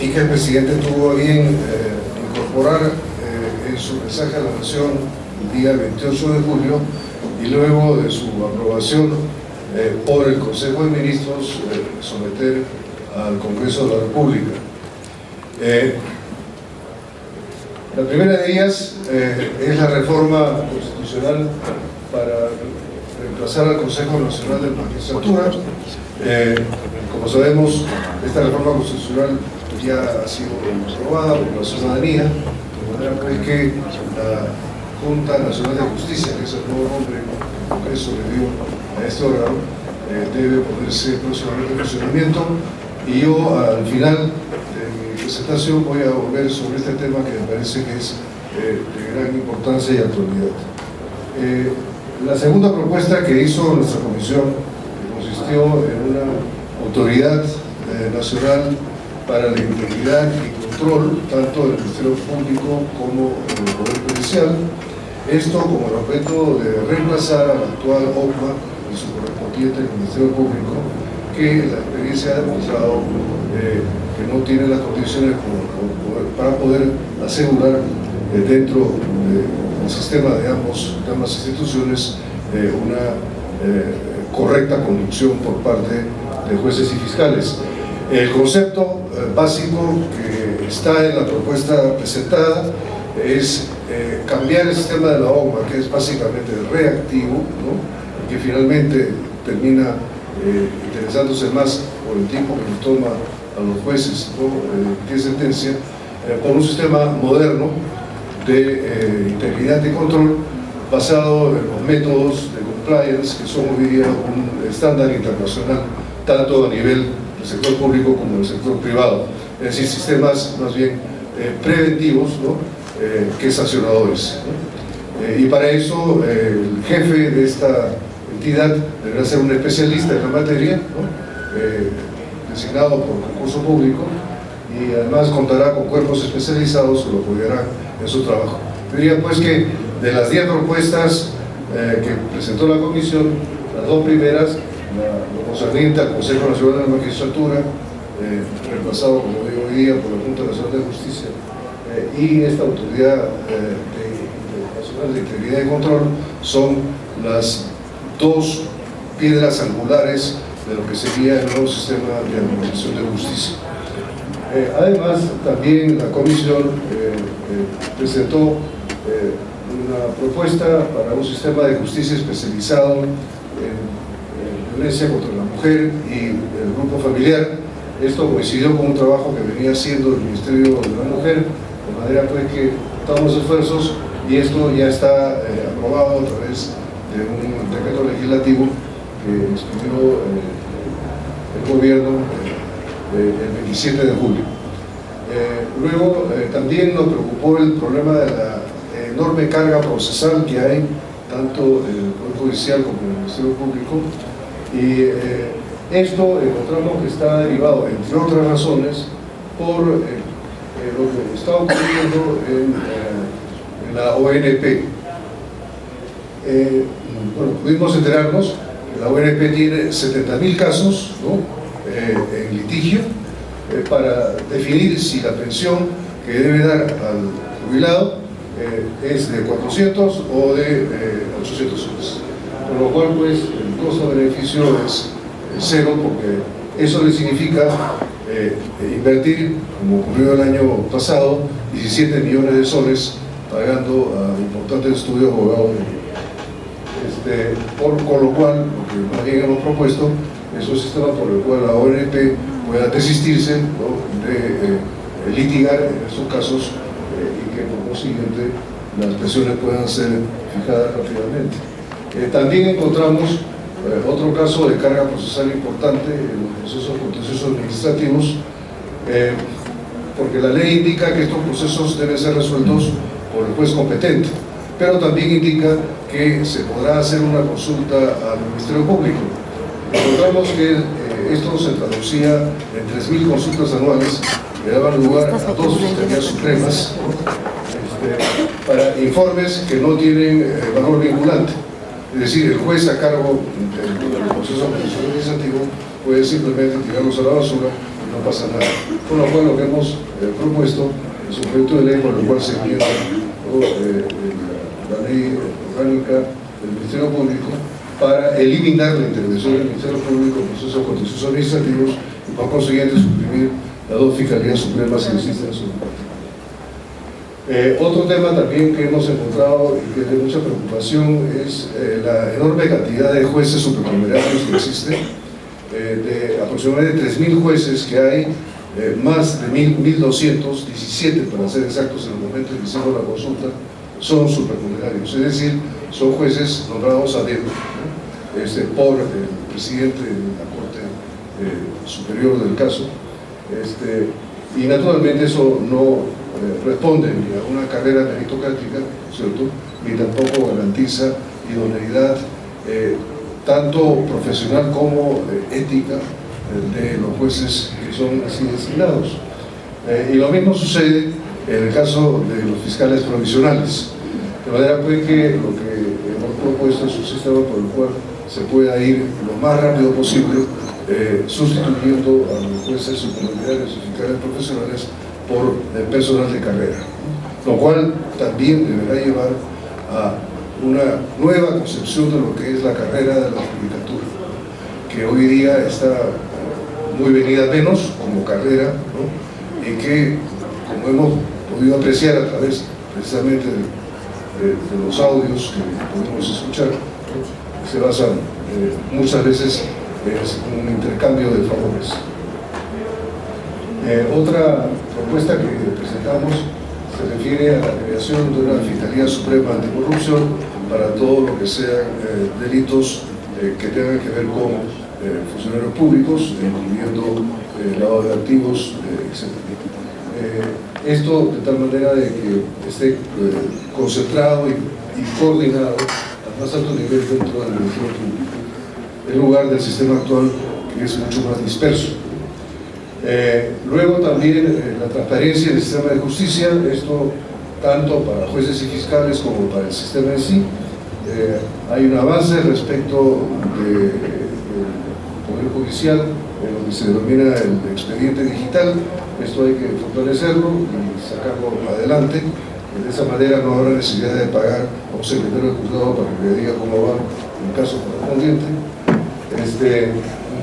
y que el presidente tuvo a bien incorporar en su mensaje a la Nación el día 28 de julio y luego de su aprobación por el Consejo de Ministros someter al Congreso de la República. La primera de ellas es la reforma constitucional para reemplazar al Consejo Nacional de Magistratura. Como sabemos, esta reforma constitucional ya ha sido aprobada por la ciudadanía, de manera que la Junta Nacional de Justicia, que es el nuevo nombre que el Congreso le dio a este órgano, debe ponerse próximamente en funcionamiento. Y yo al final de mi presentación voy a volver sobre este tema que me parece que es de gran importancia y actualidad. La segunda propuesta que hizo nuestra comisión consistió en una autoridad nacional para la integridad y control tanto del Ministerio Público como del Poder Judicial, esto como el objeto de reemplazar al actual OPMA y su correspondiente Ministerio Público, que la experiencia ha demostrado que no tiene las condiciones para poder asegurar dentro del sistema de ambas instituciones una correcta conducción por parte de jueces y fiscales. El concepto básico que está en la propuesta presentada es cambiar el sistema de la OMA, que es básicamente reactivo, ¿no? Y que finalmente termina interesándose más por el tiempo que le toma a los jueces, ¿no? emitir sentencia, por un sistema moderno de integridad y control basado en los métodos de compliance que son hoy día un estándar internacional tanto a nivel del sector público como del sector privado, es decir, sistemas más bien preventivos, ¿no? Que sancionadores, ¿no? Y para eso el jefe de esta entidad deberá ser un especialista en la materia, ¿no? Designado por concurso público, y además contará con cuerpos especializados que lo apoyarán en su trabajo. Diría pues que de las 10 propuestas que presentó la comisión, las dos primeras, lo concerniente al Consejo Nacional de la Magistratura, reemplazado, como digo hoy día, por la Junta Nacional de Justicia, y esta Autoridad Nacional de Integridad y Control, son las dos piedras angulares de lo que sería el nuevo sistema de administración de justicia. Además, también la comisión presentó una propuesta para un sistema de justicia especializado en violencia contra la mujer y el grupo familiar. Esto coincidió con un trabajo que venía haciendo el Ministerio de la Mujer, de manera pues que estamos esfuerzos y esto ya está aprobado a través de un decreto legislativo que expidió el gobierno el 27 de julio. Luego también nos preocupó el problema de la enorme carga procesal que hay tanto en el Poder Judicial como en el Ministerio Público, y esto encontramos que está derivado, entre otras razones, por lo que está ocurriendo en la ONP. Bueno, pudimos enterarnos que la ONP tiene 70.000 casos, ¿no?, en litigio para definir si la pensión que debe dar al jubilado es de 400 o de 800 soles. Con lo cual, pues, el costo-beneficio es cero, porque eso le significa invertir, como ocurrió el año pasado, 17 millones de soles pagando a importantes estudios de abogados. Con lo cual, lo que más bien hemos propuesto es un sistema por el cual la ONP pueda desistirse, ¿no?, de litigar en estos casos y que por consiguiente las pensiones puedan ser fijadas rápidamente. También encontramos otro caso de carga procesal importante en los procesos contenciosos administrativos, porque la ley indica que estos procesos deben ser resueltos por el juez competente, pero también indica que se podrá hacer una consulta al Ministerio Público. Encontramos que esto se traducía en 3.000 consultas anuales que daban lugar a 2 fiscalías supremas para informes que no tienen valor vinculante. Es decir, el juez a cargo del proceso administrativo puede simplemente tirarlos a la basura y no pasa nada. Con lo cual, lo que hemos propuesto es un proyecto de ley por el cual se enmienda la ley orgánica del Ministerio Público para eliminar la intervención del Ministerio Público en procesos contenciosos administrativos y por consiguiente suprimir las 2 fiscalías supremas que existen en su parte. Otro tema también que hemos encontrado y que es de mucha preocupación es la enorme cantidad de jueces supernumerarios que existen, de aproximadamente 3.000 jueces que hay, más de 1.217 para ser exactos en el momento en que hicimos la consulta, son supernumerarios, es decir, son jueces nombrados a dedo, ¿no?, por el presidente de la Corte Superior del caso, y naturalmente eso no responde ni a una carrera meritocrática, ¿cierto?, ni tampoco garantiza idoneidad tanto profesional como ética de los jueces que son así designados. Y lo mismo sucede en el caso de los fiscales provisionales, de manera pues que lo que hemos propuesto es un sistema por el cual se pueda ir lo más rápido posible sustituyendo a los jueces supernumerarios y fiscales profesionales por personal de carrera, lo cual también deberá llevar a una nueva concepción de lo que es la carrera de la judicatura, que hoy día está muy venida menos como carrera, ¿no?, y que, como hemos podido apreciar a través precisamente de los audios que pudimos escuchar, ¿no?, se basan muchas veces en un intercambio de favores. Otra propuesta que presentamos se refiere a la creación de una Fiscalía Suprema Anticorrupción para todo lo que sean delitos que tengan que ver con funcionarios públicos, incluyendo lavado de activos, etc. Esto de tal manera de que esté concentrado y coordinado al más alto nivel dentro del Ministerio Público, en lugar del sistema actual, que es mucho más disperso. Luego también la transparencia del sistema de justicia, esto tanto para jueces y fiscales como para el sistema en sí. Hay un avance respecto del Poder Judicial, en lo que se denomina el expediente digital. Esto hay que fortalecerlo y sacarlo adelante. De esa manera no habrá necesidad de pagar a un secretario de juzgado para que le diga cómo va el caso correspondiente.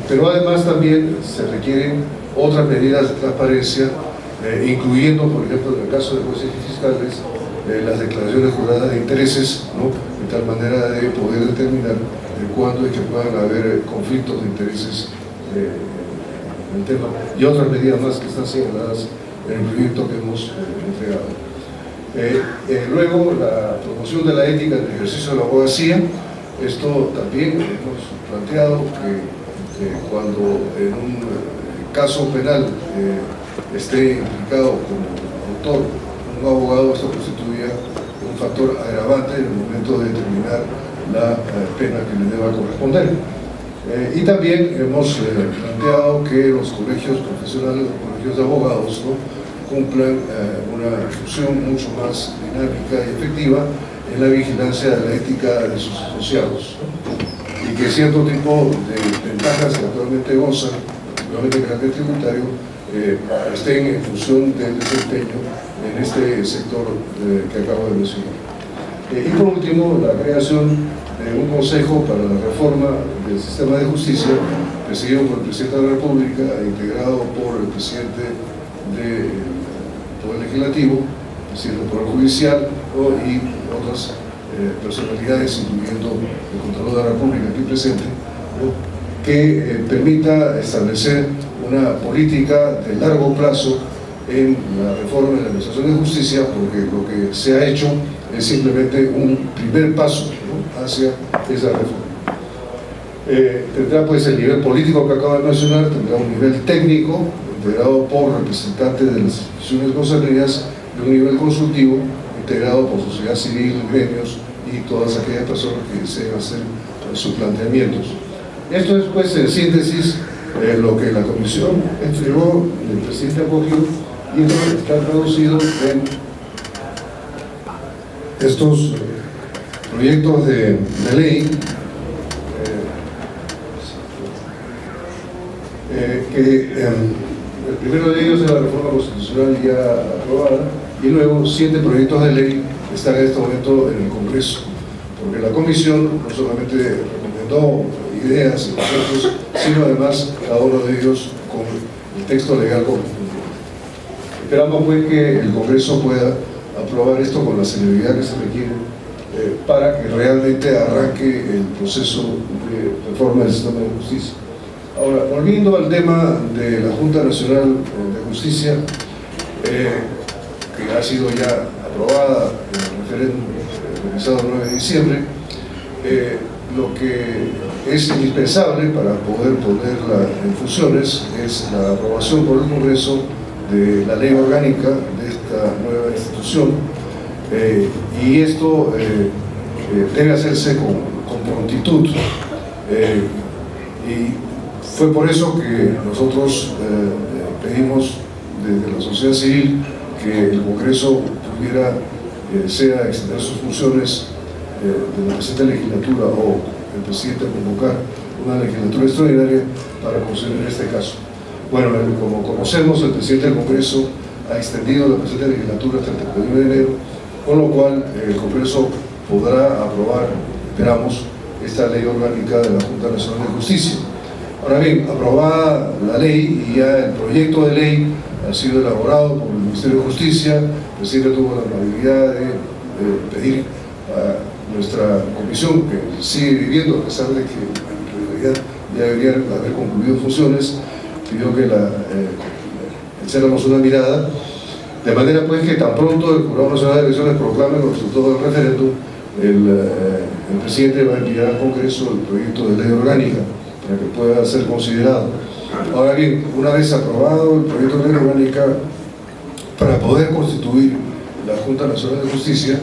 Pero además también se requieren otras medidas de transparencia, incluyendo, por ejemplo, en el caso de jueces y fiscales, las declaraciones juradas de intereses, ¿no?, de tal manera de poder determinar cuándo es que puedan haber conflictos de intereses en el tema, y otras medidas más que están señaladas en el proyecto que hemos entregado. Luego, la promoción de la ética en el ejercicio de la abogacía. Esto también hemos planteado que cuando en un caso penal esté implicado como autor un abogado, esto constituye un factor agravante en el momento de determinar la pena que le deba corresponder. Y también hemos planteado que los colegios profesionales, los colegios de abogados, ¿no?, cumplan una función mucho más dinámica y efectiva en la vigilancia de la ética de sus asociados, y que cierto tipo de ventajas que actualmente gozan, particularmente en carácter tributario, estén en función del desempeño en este sector que acabo de mencionar. Y por último, la creación de un consejo para la reforma del sistema de justicia, presidido por el presidente de la República e integrado por el presidente del Poder Legislativo, el presidente del Poder Judicial y otras personalidades, incluyendo el Contralor de la República aquí presente, que permita establecer una política de largo plazo en la reforma de la Administración de Justicia, porque lo que se ha hecho es simplemente un primer paso, ¿no?, hacia esa reforma. Tendrá pues el nivel político que acabo de mencionar, tendrá un nivel técnico integrado por representantes de las instituciones concernidas, y un nivel consultivo integrado por sociedad civil, gremios y todas aquellas personas que deseen hacer sus planteamientos. Esto es pues en síntesis lo que la comisión entregó, el presidente acogió, y esto está traducido en estos proyectos de ley que el primero de ellos es la reforma constitucional ya aprobada, y luego 7 proyectos de ley están en este momento en el Congreso, porque la comisión no solamente recomendó ideas y proyectos, sino además cada uno de ellos con el texto legal correspondiente. Esperamos pues que el Congreso pueda aprobar esto con la celeridad que se requiere para que realmente arranque el proceso de reforma del sistema de justicia. Ahora, volviendo al tema de la Junta Nacional de Justicia, que ha sido ya aprobada en el referéndum realizado el 9 de diciembre, lo que es indispensable para poder ponerla en funciones es la aprobación por el Congreso de la ley orgánica de esta nueva institución, y esto debe hacerse con prontitud, y fue por eso que nosotros pedimos desde la sociedad civil que el Congreso pudiera, sea extender sus funciones de la presente legislatura o el presidente convocar una legislatura extraordinaria para considerar este caso. Bueno, como conocemos, el presidente del Congreso ha extendido la presente legislatura hasta el 31 de enero, con lo cual el Congreso podrá aprobar, esperamos, esta ley orgánica de la Junta Nacional de Justicia. Ahora bien, aprobada la ley y ya el proyecto de ley ha sido elaborado por el Ministerio de Justicia, el presidente tuvo la amabilidad de pedir a nuestra comisión, que sigue viviendo a pesar de que en realidad ya debería haber concluido funciones, pidió que echáramos una mirada, de manera pues que tan pronto el Jurado Nacional de Elecciones proclame los resultados del referéndum, el presidente va a enviar al Congreso el proyecto de ley orgánica para que pueda ser considerado. Ahora bien, una vez aprobado el proyecto de ley orgánica, para poder constituir la Junta Nacional de Justicia,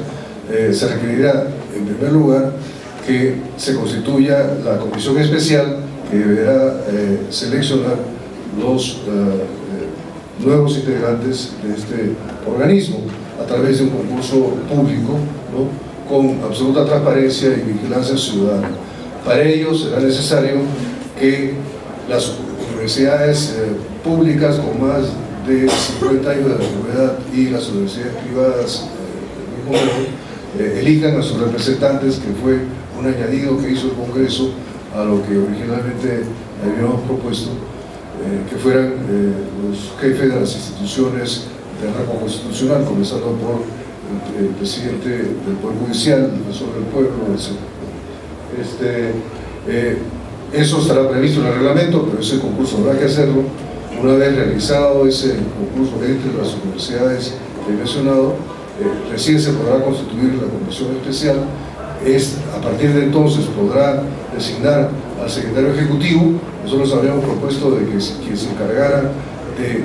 se requerirá, en primer lugar, que se constituya la comisión especial que deberá seleccionar los nuevos integrantes de este organismo a través de un concurso público, ¿no?, con absoluta transparencia y vigilancia ciudadana. Para ello será necesario que las universidades públicas con más de 50 años de antigüedad y las universidades privadas del mismo modo elijan a sus representantes, que fue un añadido que hizo el Congreso a lo que originalmente habíamos propuesto, que fueran los jefes de las instituciones de rango constitucional, comenzando por el presidente del Poder Judicial, el defensor del pueblo, etc. Eso estará previsto en el reglamento, pero ese concurso habrá que hacerlo. Una vez realizado ese concurso entre las universidades que he mencionado, recién se podrá constituir la comisión especial. A partir de entonces podrá designar al secretario ejecutivo. Nosotros habíamos propuesto de que quien se encargara del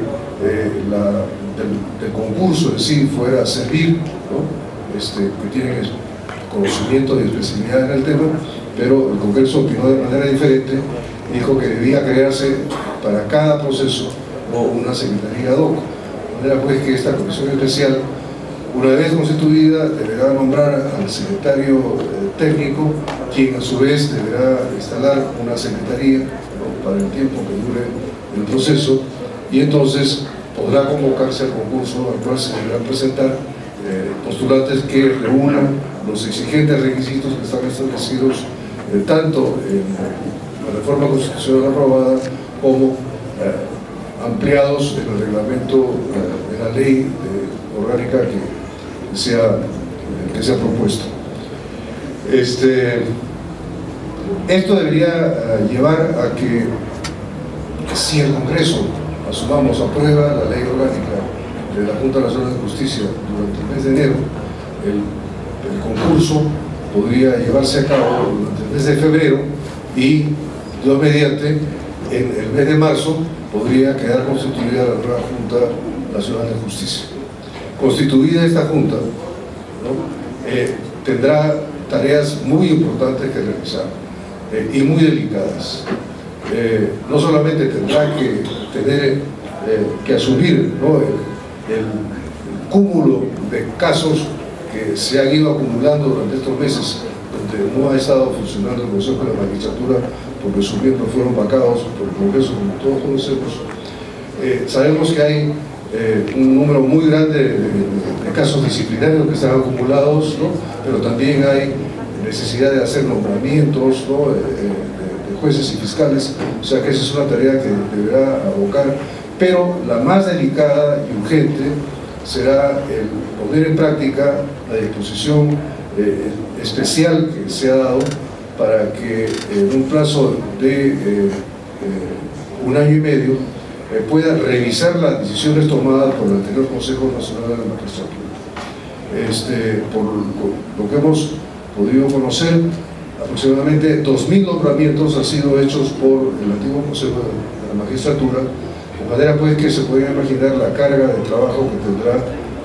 concurso en sí fuera a servir, ¿no?, que tienen conocimiento y especialidad en el tema, pero el Congreso opinó de manera diferente, dijo que debía crearse para cada proceso una secretaría ad hoc, manera pues que esta comisión especial, una vez constituida, deberá nombrar al secretario técnico, quien a su vez deberá instalar una secretaría, ¿no?, para el tiempo que dure el proceso, y entonces podrá convocarse al concurso al cual se deberán presentar postulantes que reúnan los exigentes requisitos que están establecidos tanto en la reforma constitucional aprobada como ampliados en el reglamento de la ley orgánica que se ha propuesto. Esto debería llevar a que, si el Congreso, asumamos, aprueba la ley orgánica de la Junta Nacional de Justicia durante el mes de enero, el concurso podría llevarse a cabo durante el mes de febrero y, Dios mediante, en el mes de marzo podría quedar constituida la nueva Junta Nacional de Justicia. Constituida esta Junta, ¿no?, tendrá tareas muy importantes que realizar y muy delicadas. No solamente tendrá que tener que asumir, ¿no?, el cúmulo de casos que se han ido acumulando durante estos meses, donde no ha estado funcionando el Consejo de la Magistratura porque sus miembros fueron vacados por el Congreso, como todos conocemos. Sabemos que hay un número muy grande de casos disciplinarios que están acumulados, ¿no?, pero también hay necesidad de hacer nombramientos, ¿no?, de jueces y fiscales, o sea que esa es una tarea que deberá abocar, pero la más delicada y urgente será el poner en práctica la disposición especial que se ha dado para que en un plazo de 1 año y medio pueda revisar las decisiones tomadas por el anterior Consejo Nacional de la Magistratura. Por lo que hemos podido conocer, aproximadamente 2.000 nombramientos han sido hechos por el antiguo Consejo de la Magistratura, de manera pues que se pueden imaginar la carga de trabajo que tendrá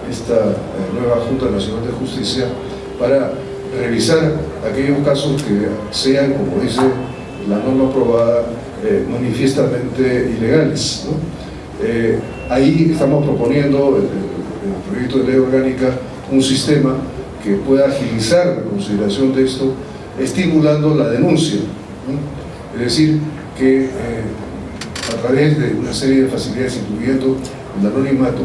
esta nueva Junta Nacional de Justicia para revisar aquellos casos que sean, como dice la norma aprobada, manifiestamente ilegales, ¿no? Ahí estamos proponiendo, en el proyecto de ley orgánica, un sistema que pueda agilizar la consideración de esto, estimulando la denuncia, ¿no? Es decir, que a través de una serie de facilidades, incluyendo el anonimato,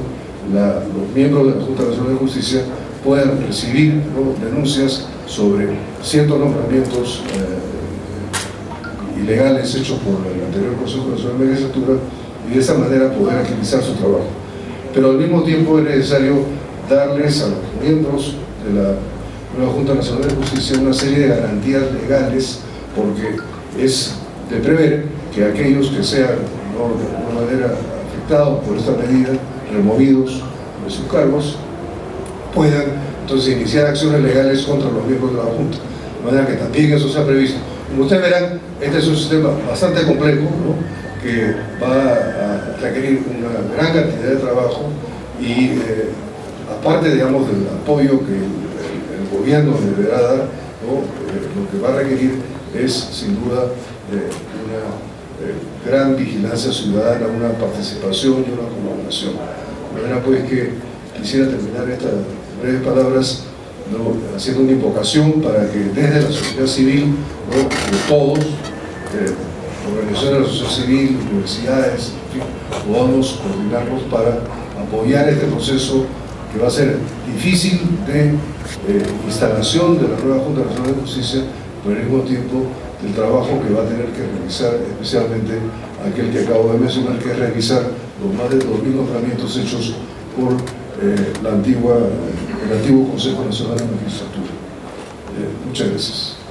los miembros de la Junta Nacional de Justicia puedan recibir, ¿no?, denuncias sobre ciertos nombramientos ilegales hechos por el anterior Consejo Nacional de Magistratura, y de esa manera poder agilizar su trabajo. Pero al mismo tiempo es necesario darles a los miembros de la nueva Junta Nacional de Justicia una serie de garantías legales, porque es de prever que aquellos que sean, ¿no?, de alguna manera afectados por esta medida, removidos de sus cargos, puedan entonces iniciar acciones legales contra los miembros de la Junta, de manera que también eso sea previsto. Como ustedes verán, este es un sistema bastante complejo, ¿no?, que va a requerir una gran cantidad de trabajo y aparte, digamos, del apoyo que el gobierno deberá dar, ¿no?, lo que va a requerir es sin duda una gran vigilancia ciudadana, una participación y una colaboración. De manera pues que quisiera terminar estas breves palabras, ¿no?, haciendo una invocación para que desde la sociedad civil, ¿no?, de todos, organizaciones de la sociedad civil, universidades, en fin, podamos coordinarnos para apoyar este proceso que va a ser difícil de instalación de la nueva Junta Nacional de Justicia, pero al mismo tiempo del trabajo que va a tener que realizar, especialmente aquel que acabo de mencionar, que es revisar los más de 2.000 nombramientos hechos por el antiguo Consejo Nacional de Magistratura. Muchas gracias.